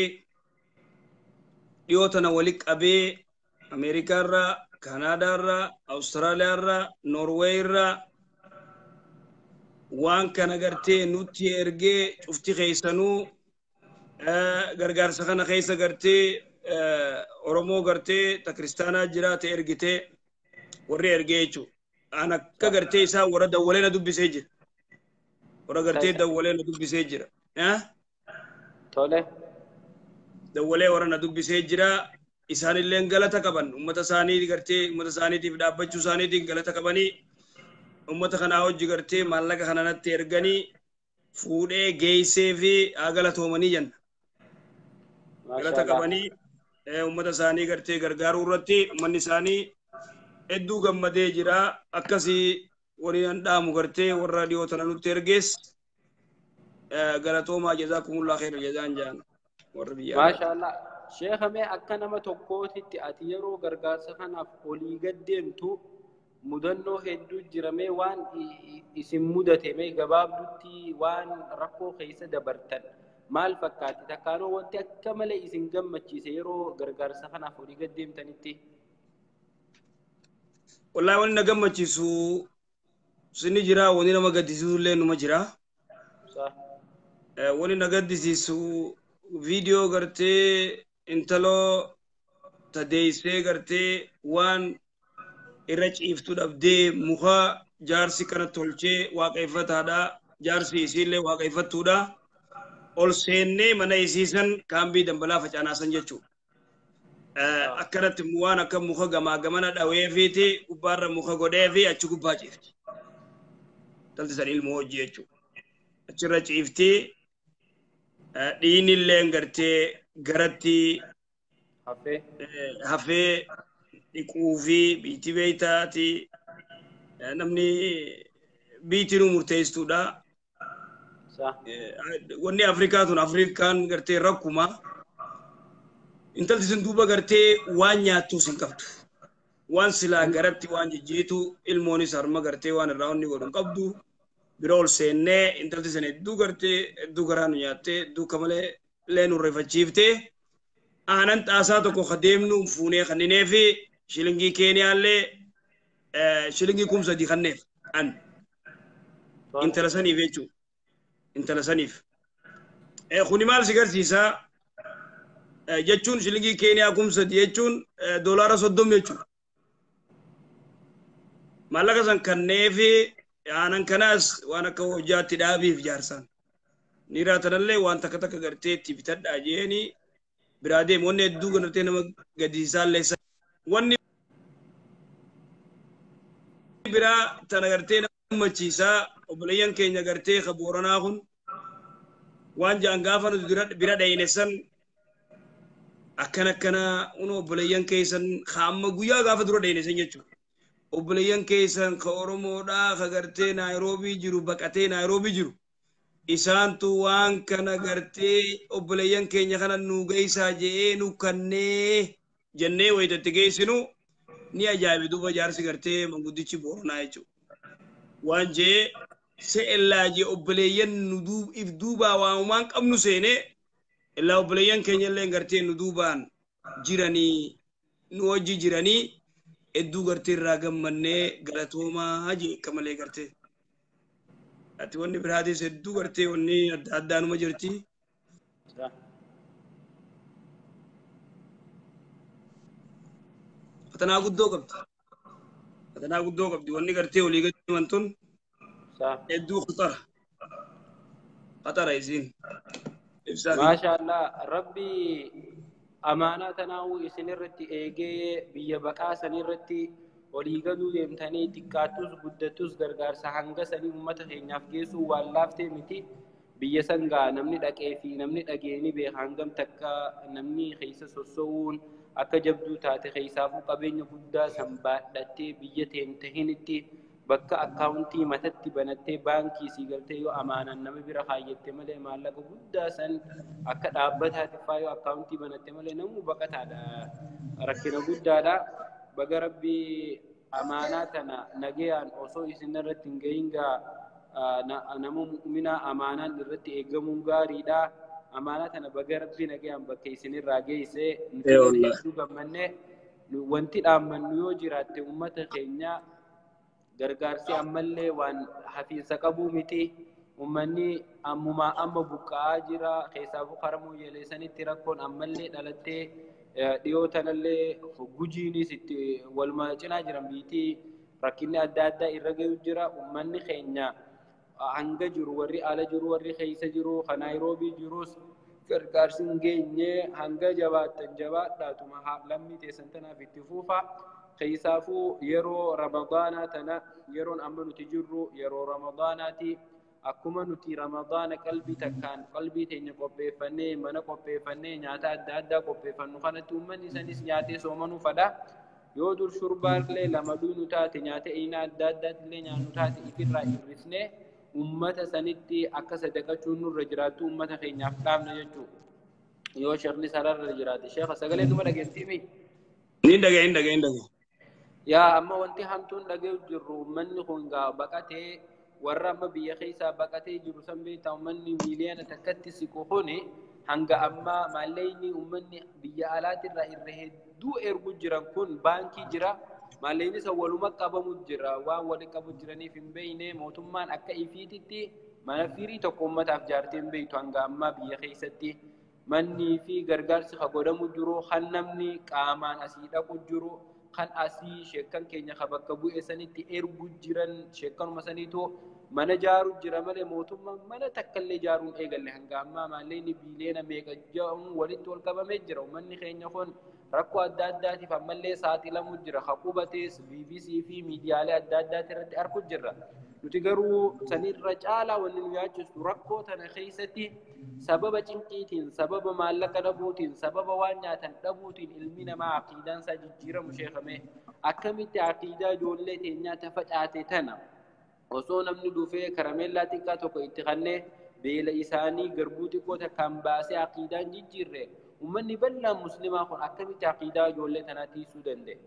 dhiyoo tana walitti qabee Ameerikaa irraa, Kanaadaa irraa, Awustiraaliyaa irraa, Noorweey irraa waan kana gartee nutti ergee cufti keessanuu gargaarsa kana keessa gartee Oromoo gartee ta kiristaanaa jiraate ergitee warri ergee jechuudha. Ana akka gartee isaa warra dawwalee na dubbisee jira. Warra gartee dawwalee na dubbisee jira. Tole. Dawwalee warra na dubbisee jira. Isaanillee galata qaban. Uummata isaanii gartee uummata isaaniitiif dhaabbachuu isaaniitiin galata qabanii uummata kanaa hojii gartee maallaqa kana natti erganii fuudhee geessee fi galatoomanii jenna. Galata qabanii uummata isaanii gartee gargaaruu irratti uummanni isaanii hedduu gammadee jira akkasii waliin dhaamu gartee warra dhiyoo tana nutti ergees galatoomaa jazaakumullah khairan jazaan jaan warra biyyaa. Maashaallah sheekha mee akka nama tokkootitti ati yeroo gargaarsa kanaaf olii gaddeemtu mudannoo hedduu jira mee waan isin mudate mee gabaabdutti waan rakkoo keessa dabartan maal fakkaatti takkaanoo wanti akka malee isin gammachiise yeroo gargaarsa kanaaf olii gaddeemtanitti. Wallahi wani na gammachiisu sini jira wani nama gaddisiisu illee numa jira. Wani na gaddisiisu viidiyoo gartee intaloo tadeessee gartee waan irra ciiftu dhabdee muka jaarsi kana tolchee waaqeffataadha jaarsi isiillee waaqeffattuudha ol seennee mana isiisan kaambii dambalaa facaanaasan jechuudha. Akkanatti waan akka muka gamaa gamana dhawee fiiti gubbaarra muka godhee fi achi gubbaa ciifti. Talti san ilmoo hojii jechuudha. Achirra ciifti dhiinillee gartee garatti hafee dhiquu fi biitii beeytaati namni biitii nu murteessuudha. Wanni Afrikaa tun Afrikaan gartee rakkuma. Intalti sun duuba gartee waan nyaattu sin qabdu. Waan silaa garatti waan jijjiitu ilmoonis harma gartee waan irraa onni godhun qabdu. Bira ol seennee intalti sun hedduu gartee hedduu garaa nu nyaattee hedduu kamalee lee nu reeffachiiftee aanan xaasaa tokko kadeemnu fuunee kanninee fi shilingii Keeniyaallee shilingii 3,000 kanneef an intala saniif jechuudha. Intala saniif. Kuni maal si garsiisaa? Jechuun shilingii Keeniyaa 3,000 jechuun doolaara 30 jechuudha. Maallaqa san kanneefi aanan kanaas waan akka hojaatti dhaabiif jaarsaan. Niiraa tanallee waan takka takka gartee itti bitadhaa jeeni biraa deemu wanni hedduu gartee nama gaddisiisaallee wanni bira tana gartee nama machiisaa obboleeyyan keenya gartee ka booranaa kun waan jaan gaafa nuti bira dhayne san akkana uno obboleeyyan keessan ka amma guyyaa gaafa dura dhayne san jechuudha. Obboleeyyan keessan ka Oromoodhaa ka gartee Naayiroobii jiru baqatee Naayiroobii jiru isaantu waan kana gartee obboleeyyan keenya kana nu geessaa jee nu kannee jennee wayitatti geessinu ni ajaa'ibe duuba jaarsi gartee manguddichi Booranaa jechuudha. Waan jee se'ellaa jee obboleeyyan nu if duubaa waamumaan qabnu seenee illaa obboleeyyan keenya illee gartee nu duubaan jiranii nu wajji jiranii hedduu gartee irraa gammannee galatoomaa jee akka malee gartee. Ati wanni biraatis hedduu gartee wanni adda addaa numa jirti. Fatanaa guddoo qabdi. Fatanaa guddoo qabdi wanni gartee olii gadi himantun hedduu khatara isiin. Maashaallah rabbi amaanaa tanaa'uu isinirratti eegee biyya baqaa sanirratti olii galuu deemtanii xiqqaattus guddattus gargaarsa hanga sanii uummata keenyaaf geessuu waan laaftee miti. Biyya sangaa namni dhaqee fi namni dhageeni beeka hangam takka namni keessa sosso'uun akka jabduu taate keessaafuu qabeenya guddaa san baadhattee biyya teente hinitti bakka akkaawuntii matatti banattee baankii sii galtee yoo amaanaan nama bira kaayyatte malee maallaqa guddaa san akka dhaabbataatti faa yoo akkaawuntii banatte malee namuu baqataadha. Rakkina guddaadha. Baga rabbii amaanaa tana nagayaan osoo isin irratti hin gahingaa nama mu'minaa amaanaan irratti eegamuun gaariidha. Amaanaa tana baga rabbii nagayaan bakka isinirraa geessee nuti gammannee wanti dhaammannu yoo jiraatte uummata keenya gargaarsi ammallee waan hafiinsa qabuu miti. Uummanni ammumaa amma buqqa'aa jira. Keessaafuu karamuu yeeleessanitti rakkoon ammallee dhalattee dhiyoo tanallee gujiinis itti waluma cinaa jiran biitii rakkinni adda addaa irra ga'u jira. Uummanni keenya hanga jiru warri ala jiru warri keessa jiru kan Naayiroobii jirus gargaarsi hin geenye hanga jabaattan jabaadhaatuma lammii teessan tanaaf itti fuufa. Keessaafuu yeroo Ramadaanaa tana yeroon amma nuti jirru yeroo Ramadaanaati. Akkuma nuti Ramadaana qalbii takkaan qalbii teenya qopheeffannee mana qopheeffannee nyaata adda addaa qopheeffannu kanatti uummanni isanis nyaatee soomanuu fadha. Yoo dur shurbaallee lamaduu nu taate nyaata eenaa adda addaatillee nyaannu taate ifirraa hir'isnee uummata sanitti akka sadaqachuun nurra jiraattu uummata keenyaaf dhaamna jechuudha. Yoo sheekni sararra jiraate sheeka sagalee numa dhageessiimi. Ni dhaga'e. Yaa amma wanti hamtuun dhaga'u jirru uummanni kun gaa baqatee warra amma biyya keessaa baqatee jiru san beektaa uummanni miiliyoona takkatti siqu kuni hanga amma maallaqni uummanni biyya alaatirraa irra hedduu ergu jiran kun baankii jira. Maallaqni isa waluma qabamu jira. Waan waliin qabu jiraniif hin beekne mootummaan akka ifiititti mana firii tokko uummataaf jaartee hin beektu hanga amma biyya keessatti manni fi gargaarsi ka godhamu jiru kan namni qaamaan asii dhaqu jiru. Kan asii sheekkan keenya ka bakka bu'ee sanitti ergu jiran sheekkanuma saniitu mana jaaru jira malee mootummaan mana takkallee jaaruun eegalle hanga ammaa maallaqni biiliyoona meeqa jedhamu walitti wal qabamee jira. Uummanni keenya kun rakkoo adda addaatiif ammallee saaxilamu jira. Haqubatees BBC fi miidiyaalee adda addaati irratti argu jirra. Nuti garuu sanirra caalaa wanni nu yaachisu rakkoo tana keessatti sababa cinqiitiin sababa maallaqa dhabuutiin sababa waan nyaatan dhabuutiin ilmi namaa aqiidaan isaa jijjiiramu sheekame akkamitti aqiidaa ijoollee teenyaa tafacaate tana osoo namni dhufee karameellaa xiqqaa tokko itti kannee beela isaanii garbuu xiqqoo takkaan baasee aqiidaan jijjiirre uummanni bal'aan muslimaa kun akkamitti aqiidaa ijoollee tanaa tiisuu danda'e?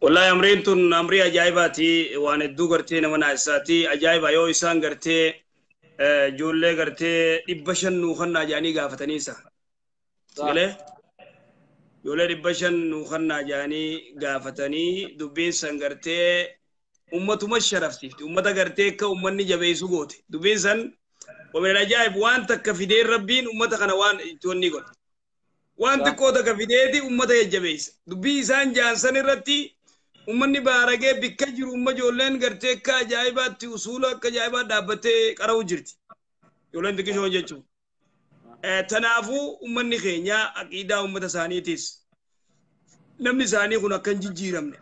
Wallahi amriin tun amrii ajaa'ibaati waan hedduu gartee nama naa'isaati ajaa'iba yoo isaan gartee ijoollee gartee 500 nuuqannaa jedhanii gaafataniisa. Galee ijoollee 500 nuuqannaa jedhanii gaafatanii dubbiin san gartee ummatuma sharafsiifti ummata gartee akka ummanni jabeessu goote dubbiin san wameen ajaa'ib waan takka fideen rabbiin ummata kana waan itti godhe waan xiqqoo takka fideeti ummata jajjabeessa dubbii isaan jaansan irratti ummanni baaragee bikka jiru umma ijoolleen gartee akka ajaa'ibaatti usuula akka ajaa'ibaa dhaabbattee qara'u jirti ijoolleen xiqqishoo jechuudha. Tanaafuu ummanni keenya aqiidaa ummata isaaniitis namni isaanii kun akkan jijjiiramne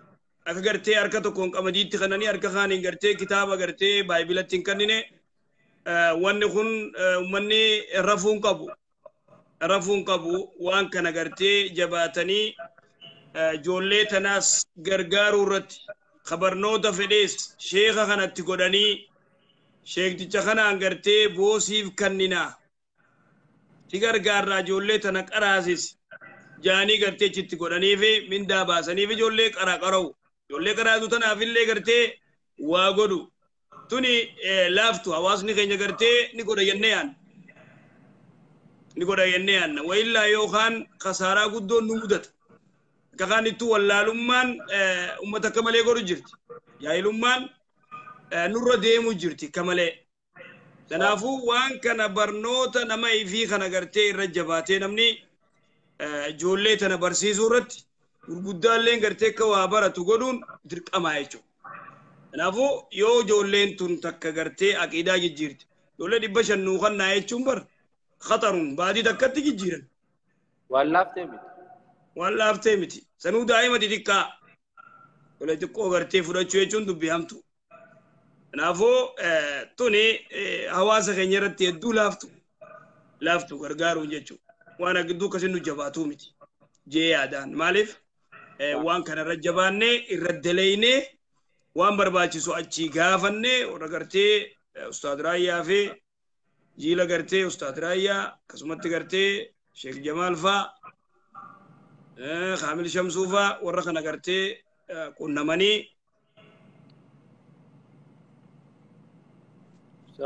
akka gartee harka tokkoon qamadiitti kananii harka kaaniin gartee kitaaba gartee baayibilatti hin kannine wanni kun ummanni rafuun qabu waan kana gartee jabaatanii ijoollee tanaas gargaaruu irratti kabarnoota fedhees sheeka kanatti godhanii sheekticha kanaan gartee boosiif kanninaa ti gargaarraa ijoollee tana qaraasis jaanii gartee chitti godhaniifi mindaa baasaniif ijoollee qaraqara'u ijoollee qaraatu tanaafillee gartee waa godhu tuni laaftu hawaasni keenya gartee ni godha jennee yaanna wayillaa yookaan kasaaraa guddoon nu mudata kakaan ittu wallaalummaan ummata akka malee godhu jirti yaa'ilummaan nurra deemu jirti kamalee kanaafuu waan kana barnoota nama ifii kana gartee irra jabaatee namni ijoollee tana barsiisuu irratti gurguddaallee gartee akka waa baratu godhuun dirqamaa jechuudha. Kanaafuu yoo ijoolleen tun takka gartee aqiidaa jijjiirti ijoollee 500 nuu kannaa jechuun bar khatarun baadii takkatti jijjiiran. Waan laaftee miti. Sanuu daa'ima xixiqqaa ijoollee xiqqoo gartee fudhachuu jechuun dubbii hamtu. Kanaafuu tuni hawaasa keenya irratti hedduu laaftu gargaaruun jechuudha. Waan agidduu akkasiin nu jabaatuu miti jee yaadaan maaliif waan kana irra jabaannee irra daleeynee waan barbaachisu achii gaafannee warra gartee ustaad Raayyaa fi jiila gartee ustaad Raayyaa akkasumatti gartee Sheek Jamaal faa Kaamil Shamsuu faa warra kana gartee qunnamanii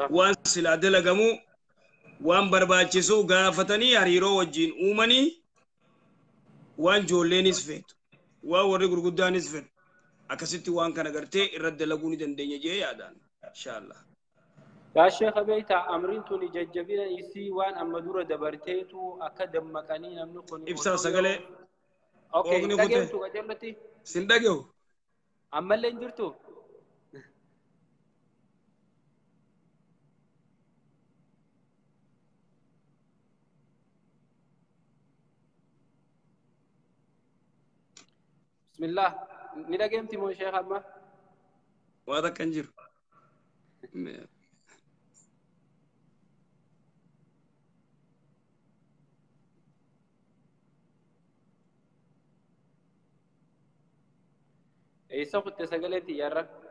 waan silaa dalagamu waan barbaachisu gaafatanii hariiroo wajjin uumanii waan ijoolleenis feetu waan warri gurguddaanis fedhu akkasitti waan kana gartee irra dalaguu ni dandeenya jee yaadaan inshallah. Yaa Sheekh Beeyta amriin tuni jajjabina isii waan amma dura dabarteetu akka dammaqanii namni kun ibsaa sagalee okay dhageettu qajeelatti sin dhageewu ammallee hin jirtu. بسم الله ندقيمتي مو شيخ أما وهذا كنجر أي سوق التسجلتي يا رب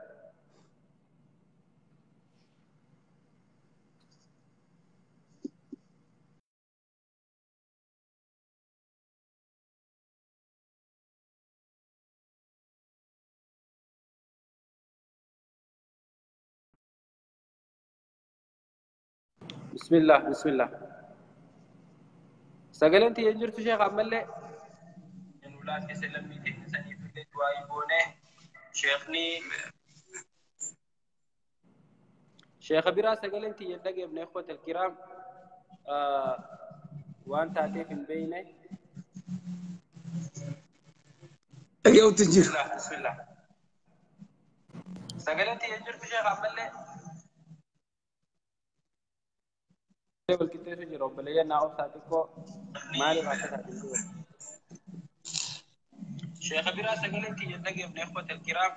بسم الله سجلنتي ينجرت شيخ عمله إنه لا تسلم لي إنسان يفيد وايبونه شيخني شيخ برا سجلنتي يدق ابن إخوة الكرام وأنت تعرف بينه أيوة تنجر بسم الله سجلنتي ينجرت شيخ عمله والكتير يجي رب لي أنا أوصاتكو مالي ما تساعدني شيخ برا سجلتي يدق ابن إخوة الكرام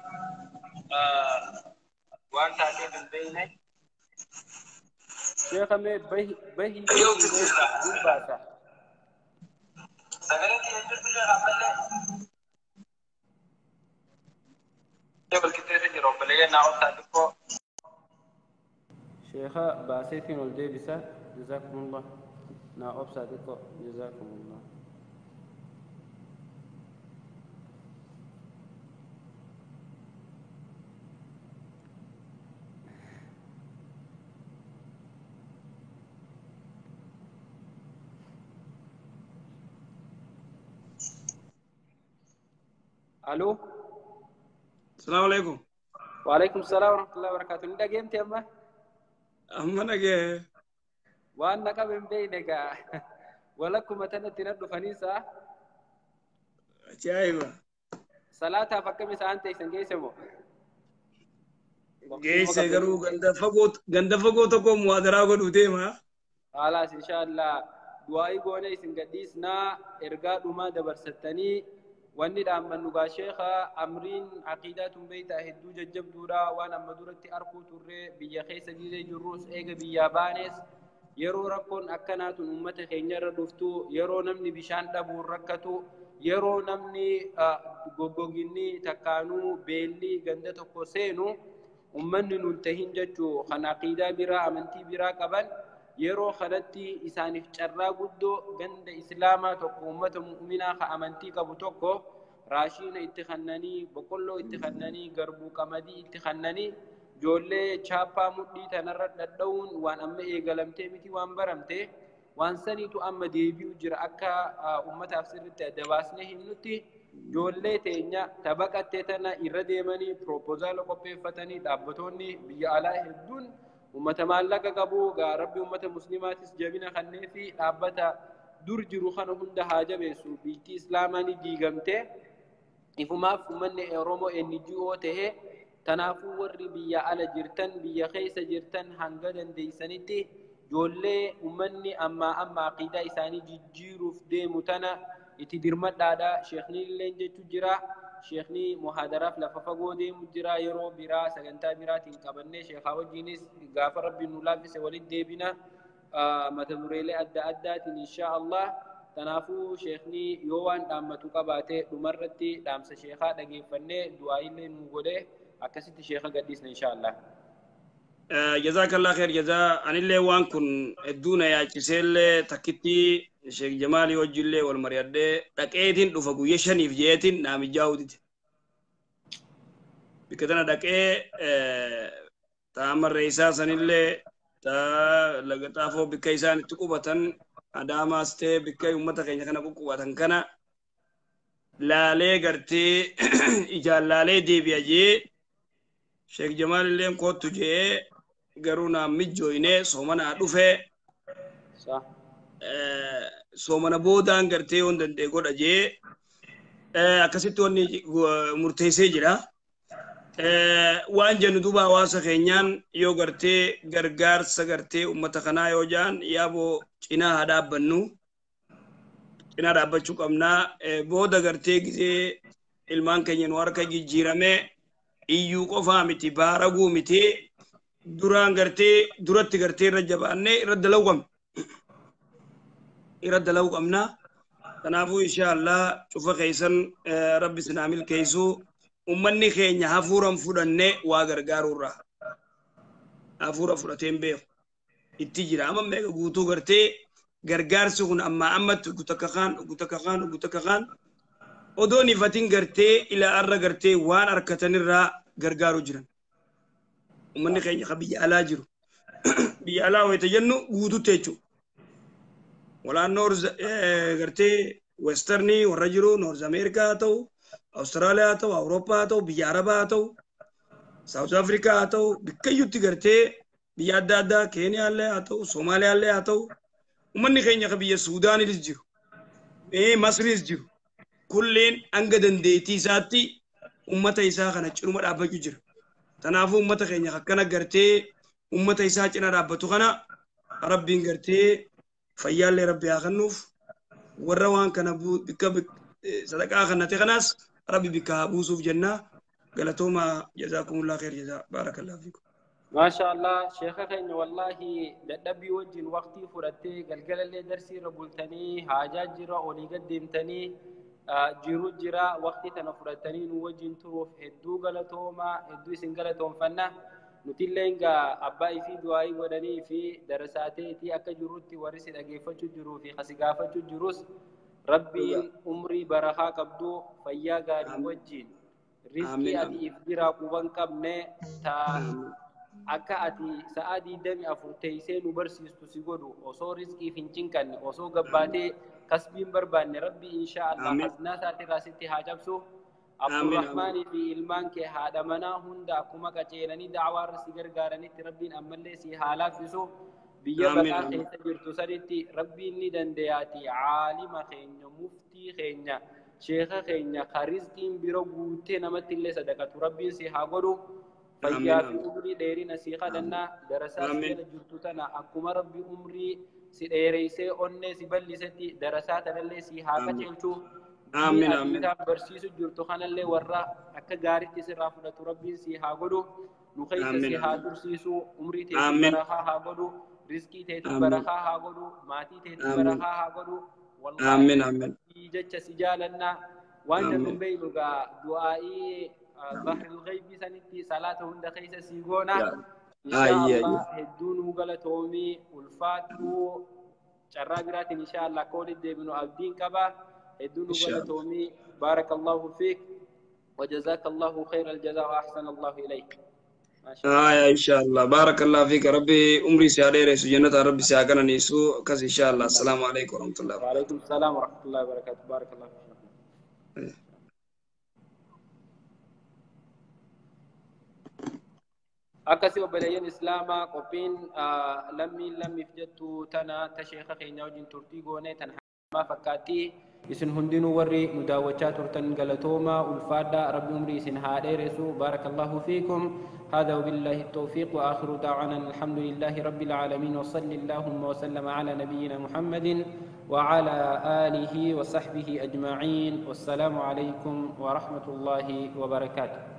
وأنت تعرف بينه شيخ مي به باسا سجلتي ينجرت شيخ عمله والكتير يجي رب لي أنا أوصاتكو شيخ باسيتين والديبسة جزاكم الله نائب صادقو جزاكم الله الو السلام عليكم. وعليكم السلام ورحمة الله وبركاته. انت قيمت يا أما نجى وأنا كم بينك ولكم متى تندو فنيسة جايبة صلاة فكم ساعة تيسن جيسمو جيسة كرو غندا فقوت تقوم وادرا قدو تيما خلاص إن شاء الله دعائي قونا يسن قديسنا إرقاد وما دبر ستني wanni dhaamman dhugaa sheekha amriin aqiidaatun beeytaa hedduu jajjabduudha waan amma duratti arkuu turree biyya keessa giidee jirrus eega biyyaa baanees yeroo rakkoon akkanaatun ummata keenyarra dhuftu yeroo namni bishaan dhabuun rakkatu yeroo namni goggoginni takkaanuu beelli ganda tokko seenu ummanni nun tahin jechuu kan aqiidaa biraa amantii biraa qaban yeroo kanatti isaaniif carraa guddoo ganda islaamaa tokko ummata mu'minaa ka amantii qabu tokko raashiina itti kannanii boqqolloo itti kannanii garbuu qamadii itti kannanii ijoollee chaappaa mudhii tanarra dhadha'uun waan amma eegalamtee miti waan baramte waan saniitu amma deebi'u jira akka ummataaf sirriitti adda baasnee himnutti ijoollee teenya tabaqattee tana irra deemanii piroopozaala qopheeffatanii dhaabbatoonni biyya alaa hedduun ummata maallaqa qabu gaa rabbi ummata muslimaatis jabina kannee fi dhaabbata dur jiru kana hunda haa jabeessu biitti islaamaa ni diigamtee ifumaaf ummanni Oromoo NGO ta'ee tanaafuu warri biyya ala jirtan biyya keessa jirtan hanga dandeeysanitti ijoollee ummanni amma aqiidaa isaanii jijjiiruuf deemu tana itti dirmadhaadha sheekni illee jechu jira sheekni muhaadaraaf lafa fagoo deemu jira yeroo biraa sagantaa biraatiin qabannee sheekhaa wajjiinis gaafa rabbi nu laaffise walitti deebina mata dureelee adda addaatiin insha Allah tanaafuu sheekni yoo waan dhaammatu qabaate dhumarratti dhaamsa sheekhaa dhageeffannee du'aa illee nu godhe akkasitti sheekha gadhiisna insha Allah. Jazakallah khair jazaa anillee waan kun hedduuna yaachiseellee takkitti Sheekh Jamaal wajjillee wal mari'adhee dhaqeetiin dhufa guyyaa 5 jeetiin naamijaa hudite. Bikka tana dhaqee taamarra isaa sanillee laga xaafoo bikka isaan itti qubatan Adaamaas ta'e bikka uummata keenya kana qubatan kana laalee gartee ijaan laalee deebi'a jee Sheekh Jamaal illee kootu jee garuu naam mijjooyinee soomana dhufee soomana boodaan gartee on danda'e godha jee akkasitti wanni murteessee jira. Waan jennu duuba hawaasa keenyaan yoo gartee gargaarsa gartee uummata kanaa yoo jaan yaaboo cinaa haa dhaabbannu cinaa dhaabbachuu qabnaa booda gartee gisee ilmaan keenya nu harka jijjiiramee iyyuu qofaa miti baaraguu miti duraan gartee duratti gartee irra jabaannee irra dalaguu qabna kanaafuu inshallah cufa keessan rabbi sinaa milkeessuu ummanni keenya hafuuran fudhannee waa gargaaruurra hafuura fudhateen beeku itti jira amma meeqa guutuu gartee gargaarsi kun amma ammatti guutakka kaan odoon ifatiin gartee ila arra gartee waan harkatanirraa gargaaru jiran ummanni keenya ka biyya alaa jiru biyya alaa wayita jennu guututti jechuudha walaan gartee westernii warra jiru North America haa ta'u Australia haa ta'u Awurooppaa haa ta'u biyya Arabaa haa ta'u South Africa haa ta'u bikkayyutti gartee biyya adda addaa Keeniyaallee haa ta'u Soomaaliyaallee haa ta'u ummanni keenya ka biyya Suudaanilis jiru Masriis jiru kulleen hanga dandeettii isaatti ummata isaa kana cinuma dhaabbachuu jira. Tanaafuu ummata keenya akkana gartee ummata isaa cina dhaabbatu kana rabbiin gartee fayyaallee rabbi haa kennuuf warra waan kana bikka sadaqaa kannate kanaas rabbi bikka haa buusuuf jenna galatooma jazaakumullah khair jazaa baarakallahu fiikum. ما شاء الله شيخ خينا والله دبي وجه وقتي فرتي قلقل اللي درسي ربولتني حاجات جرا ولي قدمتني جيرو جرا وقتي تنفرتني نوجه تروف هدو غلطوما هدو سنغلطوم فنا نتيلنغا أباي في دعاي ودني في درساتي تي أكا جروتي ورسي دقيفتو جرو في خسقافتو جروس ربي عمري برخا قبدو فيا غاري وجه رزقي أدي إفجرا قوان قبني تا akka ati sa'adii dami afurteessee nu barsiistu si godhu osoo rizqii fincin kanne osoo gabbaatee kasbiin barbaanne rabbi insha Allah hasnaa isaatirraa sitti haa cabsu Abdurrahmaanii fi ilmaan kee haadha manaa hunda akkuma qaceelanii da'awaarra si gargaaranitti rabbiin ammallee si haa laaffisu biyya baqaa keessa jirtu sanitti rabbiin ni dandayaati caalima keenya muftii keenya sheekha keenya ka rizqiin bira guutee namatti illee sadaqatu rabbiin si haa godhu fayyaa fi umrii dheerina si kadhanna darasaa seena jirtu tana akkuma rabbi umrii si dheereysee onnee si bal'isetti darasaa tanallee si haa qaceelchu آمين آمين برسيس جرتو خان اللي ورا أكا غاري تسرع فلتو ربي سي هاغدو نخيس سي هادر سيسو عمري تيتو برخا هاغدو رزقي تيتو برخا هاغدو ماتي تيتو برخا هاغدو والله آمين آمين جتش سجالنا وأنا نبينو دعائي ظهر الغيب سنتي صلاة هند خيس سيغونا إن شاء الله هدون وغلطومي والفاتو شرابرات إن شاء الله كل الدين عبدين كبا هدون وغلطومي بارك الله فيك وجزاك الله خير الجزاء وأحسن الله إليك ما شاء الله إن شاء الله بارك الله فيك ربي أمري سيادة سجنة ربي سياقنا نيسو كذا إن شاء الله السلام عليكم ورحمة الله وعليكم السلام ورحمة الله وبركاته بارك الله فيك أكسي وبلين إسلاما قبين لم يفجتوا تنا تشيخ خينا وجن ترتيقوني تنحى ما فكاتي إسن هندنو وري مداوچات ترتن غلطوما والفادة رب أمري إسن هادي رسو بارك الله فيكم هذا وبالله التوفيق وآخر دعوانا الحمد لله رب العالمين وصل اللهم وسلم على نبينا محمد وعلى آله وصحبه أجمعين والسلام عليكم ورحمة الله وبركاته.